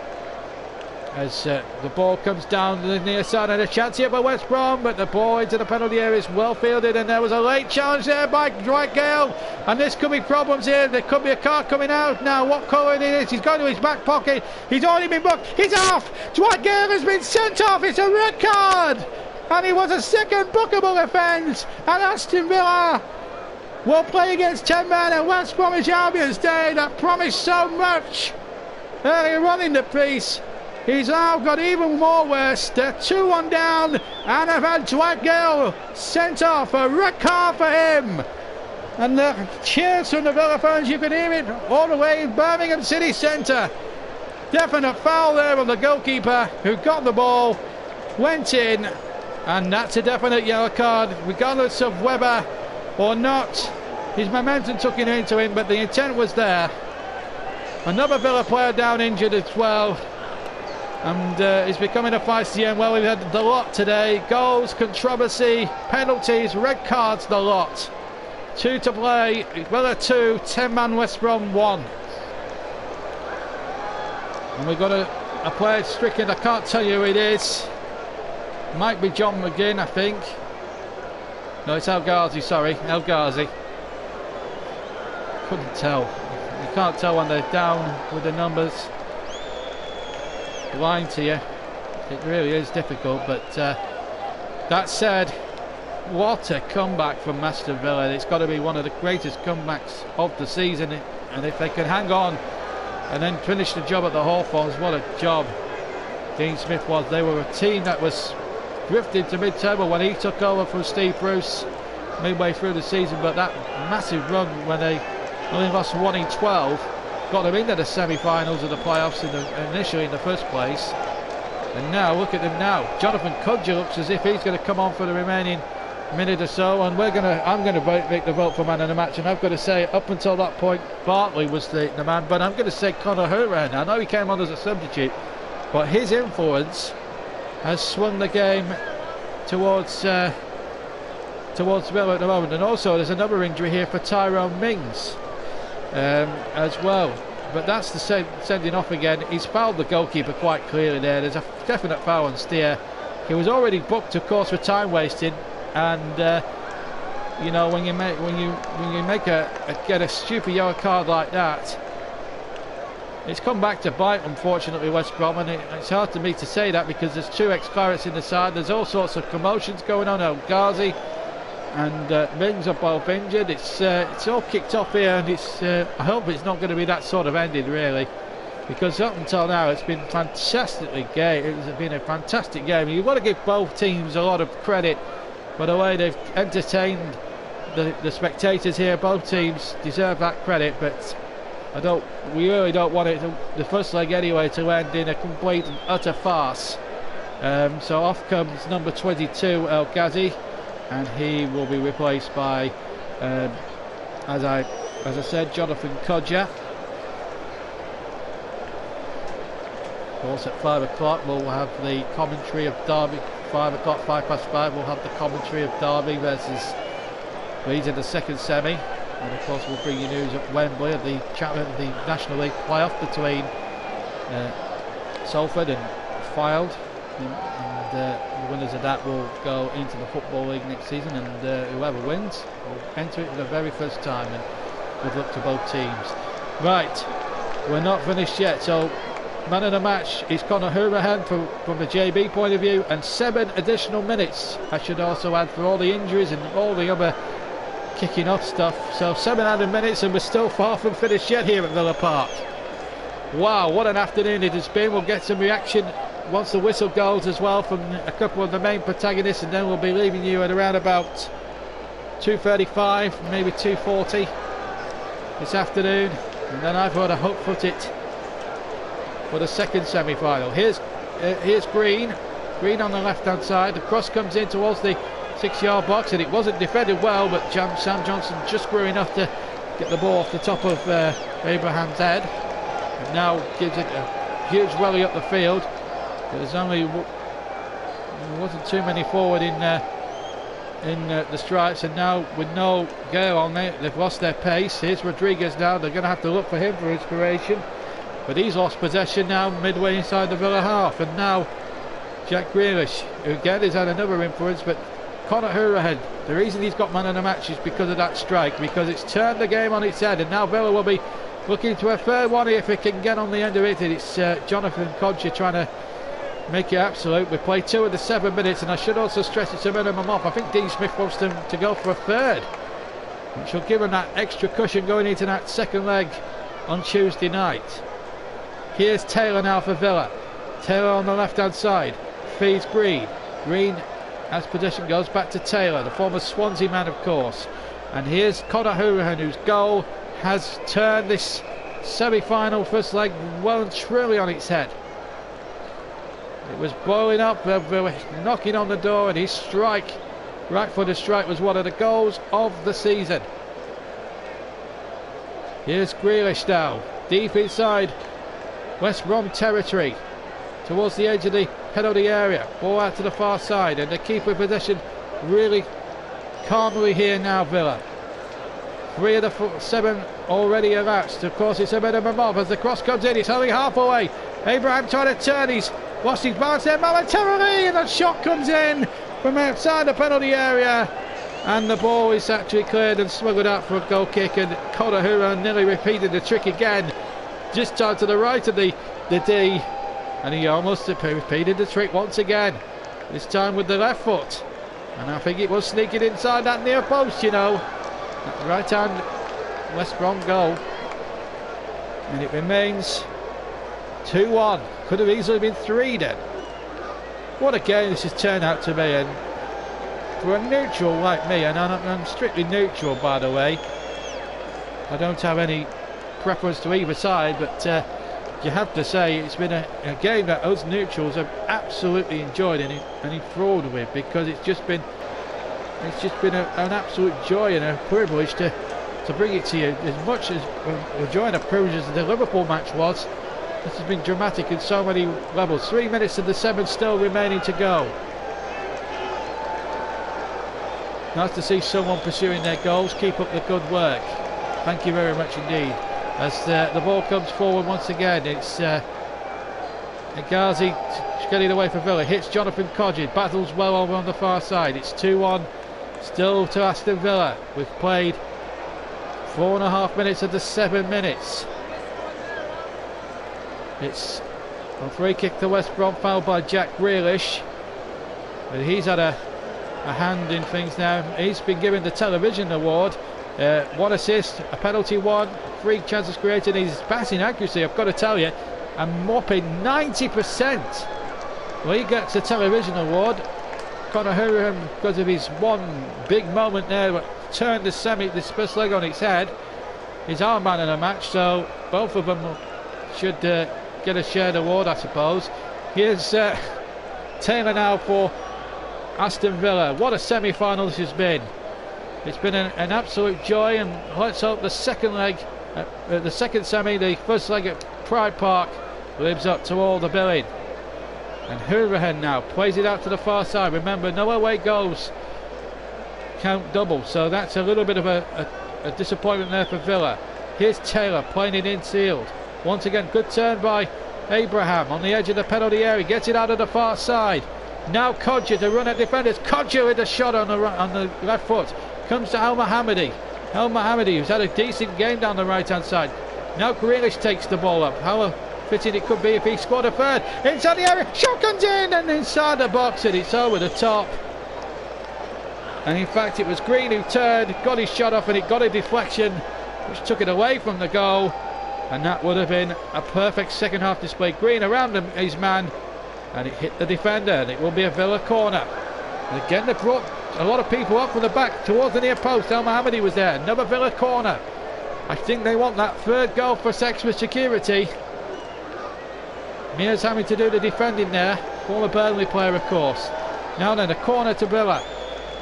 As the ball comes down to the near side, and a chance here by West Brom, but the ball into the penalty area is well fielded, and there was a late challenge there by Dwight Gale, and this could be problems here. There could be a car coming out now. What colour it is? He's going to his back pocket. He's already been booked. He's off. Dwight Gale has been sent off. It's a red card, and it was a second bookable offence. And Aston Villa will play against 10 men at West Bromwich Albion's day that promised so much earlier on in the piece. He's now got even more worse. They're 2-1 down, and have had Dwight Gale sent off. A red card for him. And the cheers from the Villa fans, you can hear it all the way in Birmingham City Centre. Definite foul there on the goalkeeper who got the ball, went in, and that's a definite yellow card, regardless of whether or not his momentum took it into him, but the intent was there. Another Villa player down injured as well. And it's becoming a feisty end. Well, we've had the lot today. Goals, controversy, penalties, red cards, the lot. 2 to play. Villa 2, 10-man West Brom 1. And we've got a player stricken. I can't tell you who it is. Might be John McGinn, I think. No, it's El Ghazi, sorry. El Ghazi. Couldn't tell. You can't tell when they're down with the numbers. Blind to you, it really is difficult. But that said, what a comeback from Aston Villa. It's got to be one of the greatest comebacks of the season, and if they can hang on and then finish the job at the Hawthorns, what a job Dean Smith was. They were a team that was drifted to mid-table when he took over from Steve Bruce midway through the season, but that massive run when they only lost 1 in 12 got them into the semi-finals of the playoffs initially in the first place. And now look at them now. Jonathan Cudger looks as if he's going to come on for the remaining minute or so, and I'm going to make the vote for man of the match. And I've got to say, up until that point, Bartley was the man, but I'm going to say Conor Houlihan. I know he came on as a substitute, but his influence has swung the game towards Villa at the moment. And also there's another injury here for Tyrone Mings as well, but that's the sending off again. He's fouled the goalkeeper quite clearly there. There's a definite foul on Steer. He was already booked, of course, for time wasting, and you know, when you get a stupid yellow card like that, it's come back to bite, unfortunately, West Brom, and it's hard for me to say that because there's 2 ex-Pirates in the side. There's all sorts of commotions going on. El Ghazi and Mings are both injured. It's all kicked off here, and I hope it's not going to be that sort of ending, really, because up until now it's been fantastically game. It's been a fantastic game. You've got to give both teams a lot of credit for the way they've entertained the spectators here. Both teams deserve that credit, but we really don't want it the first leg anyway to end in a complete and utter farce. So off comes number 22, El Ghazi, and he will be replaced by as I said, Jonathan Kodja. Of course, at 5 o'clock we'll have the commentary of Derby. 5 o'clock, 5:05, we'll have the commentary of Derby versus Leeds in the second semi, and of course we'll bring you news at Wembley of the National League playoff between Salford and Fylde, and the winners of that will go into the Football League next season, and whoever wins will enter it for the very first time, and good luck to both teams. Right, we're not finished yet, so man of the match is Conor Hourihane from the JB point of view, and 7 additional minutes, I should also add, for all the injuries and all the other kicking off stuff. So 7 added minutes, and we're still far from finished yet here at Villa Park. Wow, what an afternoon it has been. We'll get some reaction once the whistle goes as well from a couple of the main protagonists, and then we'll be leaving you at around about 2:35, maybe 2:40 this afternoon, and then I've got a hook foot it for the second semi-final. Here's Green on the left hand side. The cross comes in towards the 6-yard box, and it wasn't defended well, but Sam Johnson just grew enough to get the ball off the top of Abraham's head, and now gives it a huge rally up the field. There's wasn't too many forward in the stripes, and now with no Gale on there, they've lost their pace. Here's Rodriguez now. They're going to have to look for him for inspiration, but he's lost possession now midway inside the Villa half, and now Jack Grealish, who again has had another influence, but Conor Hourihane, the reason he's got man of the match is because of that strike, because it's turned the game on its head, and now Villa will be looking to a third one if it can get on the end of it, and it's Jonathan Kodja trying to make it absolute. We play 2 of the 7 minutes, and I should also stress it's a minimum off. I think Dean Smith wants them to go for a third, which will give them that extra cushion going into that second leg on Tuesday night. Here's Taylor now for Villa. Taylor on the left hand side feeds Green. Green, as possession goes back to Taylor, the former Swansea man, of course. And here's Conor Hourihane, whose goal has turned this semi-final first leg well and truly on its head. It was boiling up, they were knocking on the door, and his strike, right-footed strike, was one of the goals of the season. Here's Grealish now, deep inside West Brom territory, towards the edge of the penalty area. Ball out to the far side, and the keeper possession really calmly here now, Villa. 3 of the 7 already elapsed. Of course, it's a minimum off as the cross comes in. It's only half away. Abraham trying to turn. He's lost his balance there momentarily, and the shot comes in from outside the penalty area, and the ball is actually cleared and smuggled out for a goal kick, and Conor Hourihane nearly repeated the trick again, just time to the right of the D, and he almost repeated the trick once again, this time with the left foot, and I think it was sneaking inside that near post, you know, that right hand West Brom goal, and it remains 2-1. Could have easily been 3 then. What a game this has turned out to be, and for a neutral like me, and I'm strictly neutral by the way, I don't have any preference to either side, but you have to say it's been a game that us neutrals have absolutely enjoyed and enthralled with, because it's just been an absolute joy and a privilege to bring it to you. As much as a joy and a privilege as the Liverpool match was, This has been dramatic in so many levels. 3 minutes of the 7 still remaining to go. Nice to see someone pursuing their goals. Keep up the good work. Thank you very much indeed. As the ball comes forward once again, it's Ghazi getting away for Villa. Hits Jonathan Codgin. Battles well over on the far side. It's 2-1 still to Aston Villa. We've played 4.5 minutes of the 7 minutes. It's a free kick to West Brom, fouled by Jack Grealish. But he's had a hand in things now. He's been given the television award. 1 assist, a penalty 1, 3 chances created. His passing accuracy, I've got to tell you, a whopping 90%. Well, he gets the television award. Conor Hourihane, because of his one big moment there, turned the first leg on its head. He's our man in the match, so both of them should get a shared award, I suppose. Here's Taylor now for Aston Villa. What a semi-final this has been. It's been an absolute joy, and let's hope the second leg, the second semi, the first leg at Pride Park, lives up to all the billing. And Hourihane now plays it out to the far side. Remember, no away goals count double, so that's a little bit of a disappointment there for Villa. Here's Taylor playing it infield. Once again, good turn by Abraham on the edge of the penalty area. Gets it out of the far side. Now Kodja to run at defenders. Kodja with a shot on the left foot. Comes to Al Mohammadi. Al Mohammadi, who's had a decent game down the right hand side. Now Grealish takes the ball up. How fitting it could be if he scored a third. Inside the area, shot comes in, and inside the box, and it's over the top. And in fact, it was Green who turned, got his shot off, and it got a deflection, which took it away from the goal. And that would have been a perfect second half display. Green around his man, and it hit the defender, and it will be a Villa corner. And again, they brought a lot of people up from the back towards the near post. Al Mohammadi was there. Another Villa corner. I think they want that third goal for extra security. Mears having to do the defending there. Former Burnley player, of course. Now then, a corner to Villa.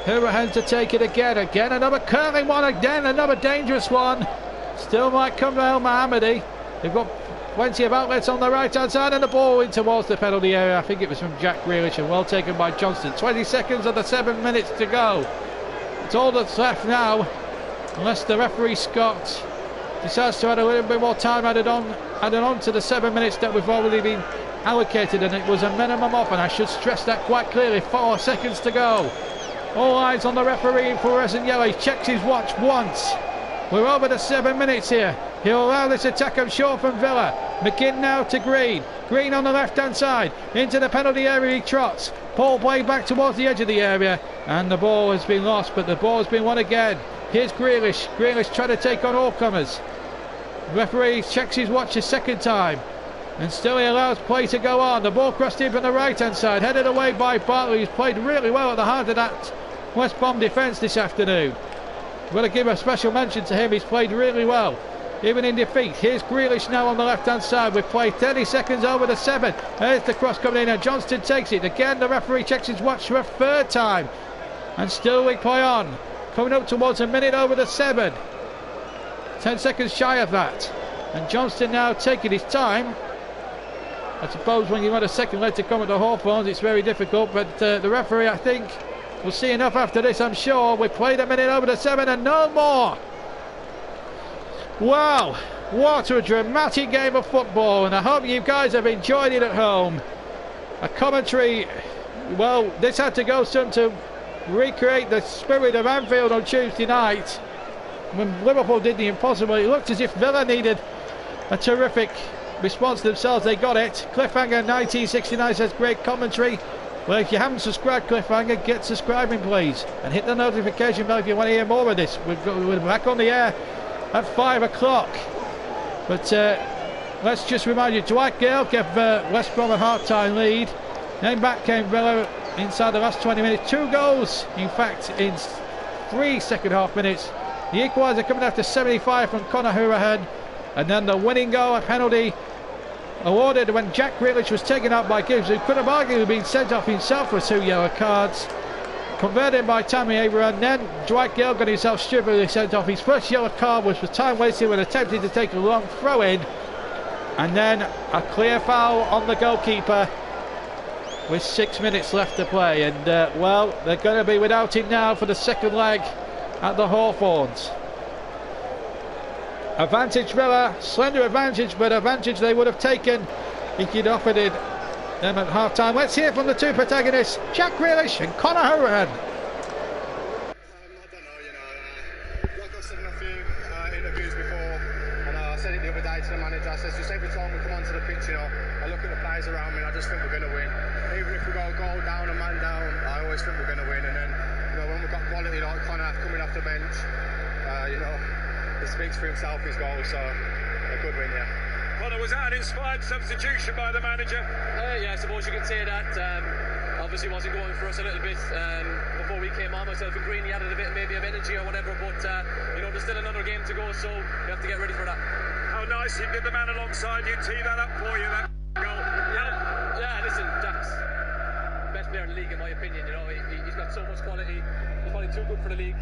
Hourihane to take it again. Again, another curling one. Again, another dangerous one. Still might come to El Mohammadi. They've got plenty of outlets on the right hand side, and the ball in towards the penalty area. I think it was from Jack Grealish, and well taken by Johnston. 20 seconds of the 7 minutes to go. It's all that's left now, unless the referee Scott decides to add a little bit more time added on to the 7 minutes that we've already been allocated, and it was a minimum off, and I should stress that quite clearly. 4 seconds to go. All eyes on the referee in fluorescent yellow. He checks his watch once. We're over the 7 minutes here. He'll allow this attack, I'm sure, from Villa. McGinn now to Green. Green on the left-hand side. Into the penalty area he trots. Ball played back towards the edge of the area. And the ball has been lost, but the ball has been won again. Here's Grealish. Grealish trying to take on all comers. Referee checks his watch a second time. And still he allows play to go on. The ball crossed in from the right-hand side. Headed away by Bartley, who's played really well at the heart of that West Brom defence this afternoon. We've got to give a special mention to him. He's played really well, even in defeat. Here's Grealish now on the left-hand side. We've played 30 seconds over the 7. There's the cross coming in, and Johnston takes it. Again, the referee checks his watch for a third time. And still we play on. Coming up towards a minute over the 7. 10 seconds shy of that. And Johnston now taking his time. I suppose when you want a second leg to come at the Hawthorns, it's very difficult. But the referee, I think, we'll see enough after this, I'm sure. We played a minute over the 7 and no more. Wow, what a dramatic game of football, and I hope you guys have enjoyed it at home. A commentary, well, this had to go some to recreate the spirit of Anfield on Tuesday night. When Liverpool did the impossible, it looked as if Villa needed a terrific response themselves. They got it. Cliffhanger 1969 says great commentary. Well, if you haven't subscribed, Cliffhanger, get subscribing please, and hit the notification bell if you want to hear more of this. We're back on the air at 5 o'clock. But let's just remind you, Dwight Gale gave West Brom a half-time lead. Then back came Villa inside the last 20 minutes. 2 goals, in fact, in 3 second half minutes. The equaliser coming after 75 from Conor Hourihane, and then the winning goal, a penalty awarded when Jack Grealish was taken out by Gibbs, who could have arguably been sent off himself for 2 yellow cards. Converted by Tammy Abraham. Then Dwight Gale got himself stupidly sent off. His first yellow card was for time wasted when attempting to take a long throw in. And then a clear foul on the goalkeeper with 6 minutes left to play. And well, they're going to be without it now for the second leg at the Hawthorns. Advantage Villa, slender advantage, but advantage they would have taken if you'd offered it them at half time. Let's hear from the two protagonists, Jack Grealish and Conor Hourihane. I don't know, you know, like I've said in a few interviews before, and I said it the other day to the manager, I said just every time we come onto the pitch, you know, I look at the players around me and I just think we're going to win. Even if we go a goal down, a man down, I always think we're going to win. And then, you know, when we've got quality like Conor coming off the bench, you know, it speaks for himself, his goal, so a good win, yeah. Conor, was that an inspired substitution by the manager? Yeah, I suppose you can say that. Obviously wasn't going for us a little bit before we came on. Myself and Green, he added a bit maybe of energy or whatever, but you know, there's still another game to go, so you have to get ready for that. How nicely did the man alongside you tee that up for you, that goal? Yeah, listen, Jack's best player in the league in my opinion. You know, he's got so much quality. He's probably too good for the league.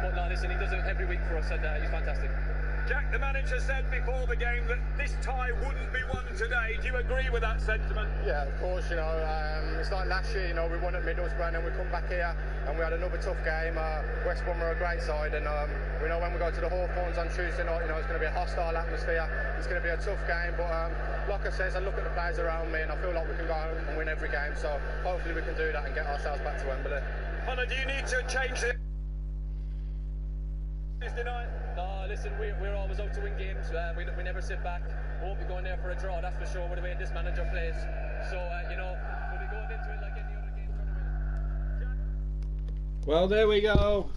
But no, listen, he does it every week for us, and he's fantastic. Jack, the manager said before the game that this tie wouldn't be won today. Do you agree with that sentiment? Yeah, of course, you know, it's like last year, you know, we won at Middlesbrough and then we come back here and we had another tough game. West Brom are a great side, and we know when we go to the Hawthorns on Tuesday night, you know, it's going to be a hostile atmosphere. It's going to be a tough game, but like I said, I look at the players around me and I feel like we can go out and win every game, so hopefully we can do that and get ourselves back to Wembley. Conor, do you need to change it Tuesday night? No, listen, we're always out to win games. We never sit back. We won't be going there for a draw, that's for sure, with the way this manager plays. So, you know, we'll be going into it like any other game for the win. Well, there we go.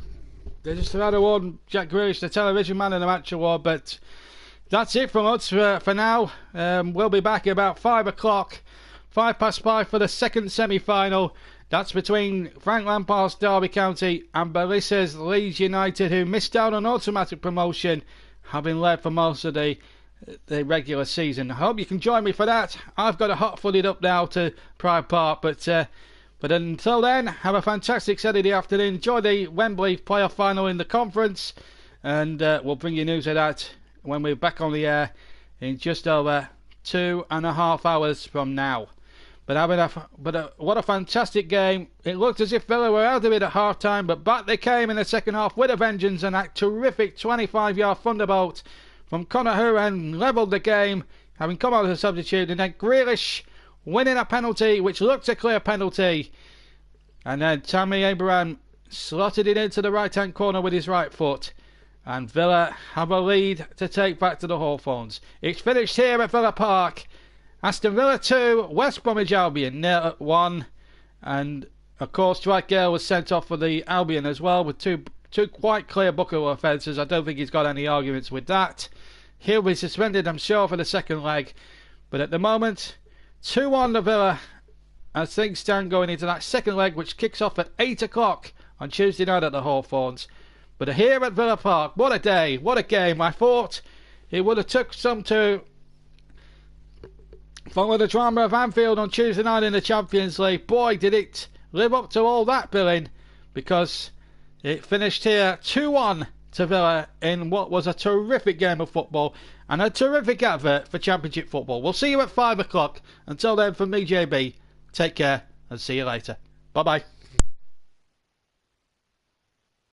They just about won Jack Grealish the Television Man of the Match award, but that's it from us for now. We'll be back at about 5 o'clock, 5:05 for the second semi-final. That's between Frank Lampard's Derby County and Melissa's Leeds United, who missed out on automatic promotion, having led for most of the regular season. I hope you can join me for that. I've got a hot-footed up now to Pride Park, but until then, have a fantastic Saturday afternoon. Enjoy the Wembley playoff final in the conference, and we'll bring you news of that when we're back on the air in just over 2.5 hours from now. But what a fantastic game. It looked as if Villa were out of it at half time, but back they came in the second half with a vengeance, and that terrific 25-yard thunderbolt from Conor Hourihane levelled the game, having come out as a substitute, and then Grealish winning a penalty, which looked a clear penalty, and then Tammy Abraham slotted it into the right-hand corner with his right foot, and Villa have a lead to take back to the Hawthorns. It's finished here at Villa Park. Aston Villa 2, West Bromwich Albion 1, and of course Dwight Gale was sent off for the Albion as well with two quite clear booker offences. I don't think he's got any arguments with that. He'll be suspended, I'm sure, for the second leg, but at the moment 2-1 to Villa as things stand going into that second leg, which kicks off at 8 o'clock on Tuesday night at the Hawthorns. But here at Villa Park, what a day, what a game. I thought it would have took some to follow the drama of Anfield on Tuesday night in the Champions League. Boy, did it live up to all that billing, because it finished here 2-1 to Villa in what was a terrific game of football and a terrific advert for Championship football. We'll see you at 5 o'clock. Until then, from me, JB, take care and see you later. Bye-bye.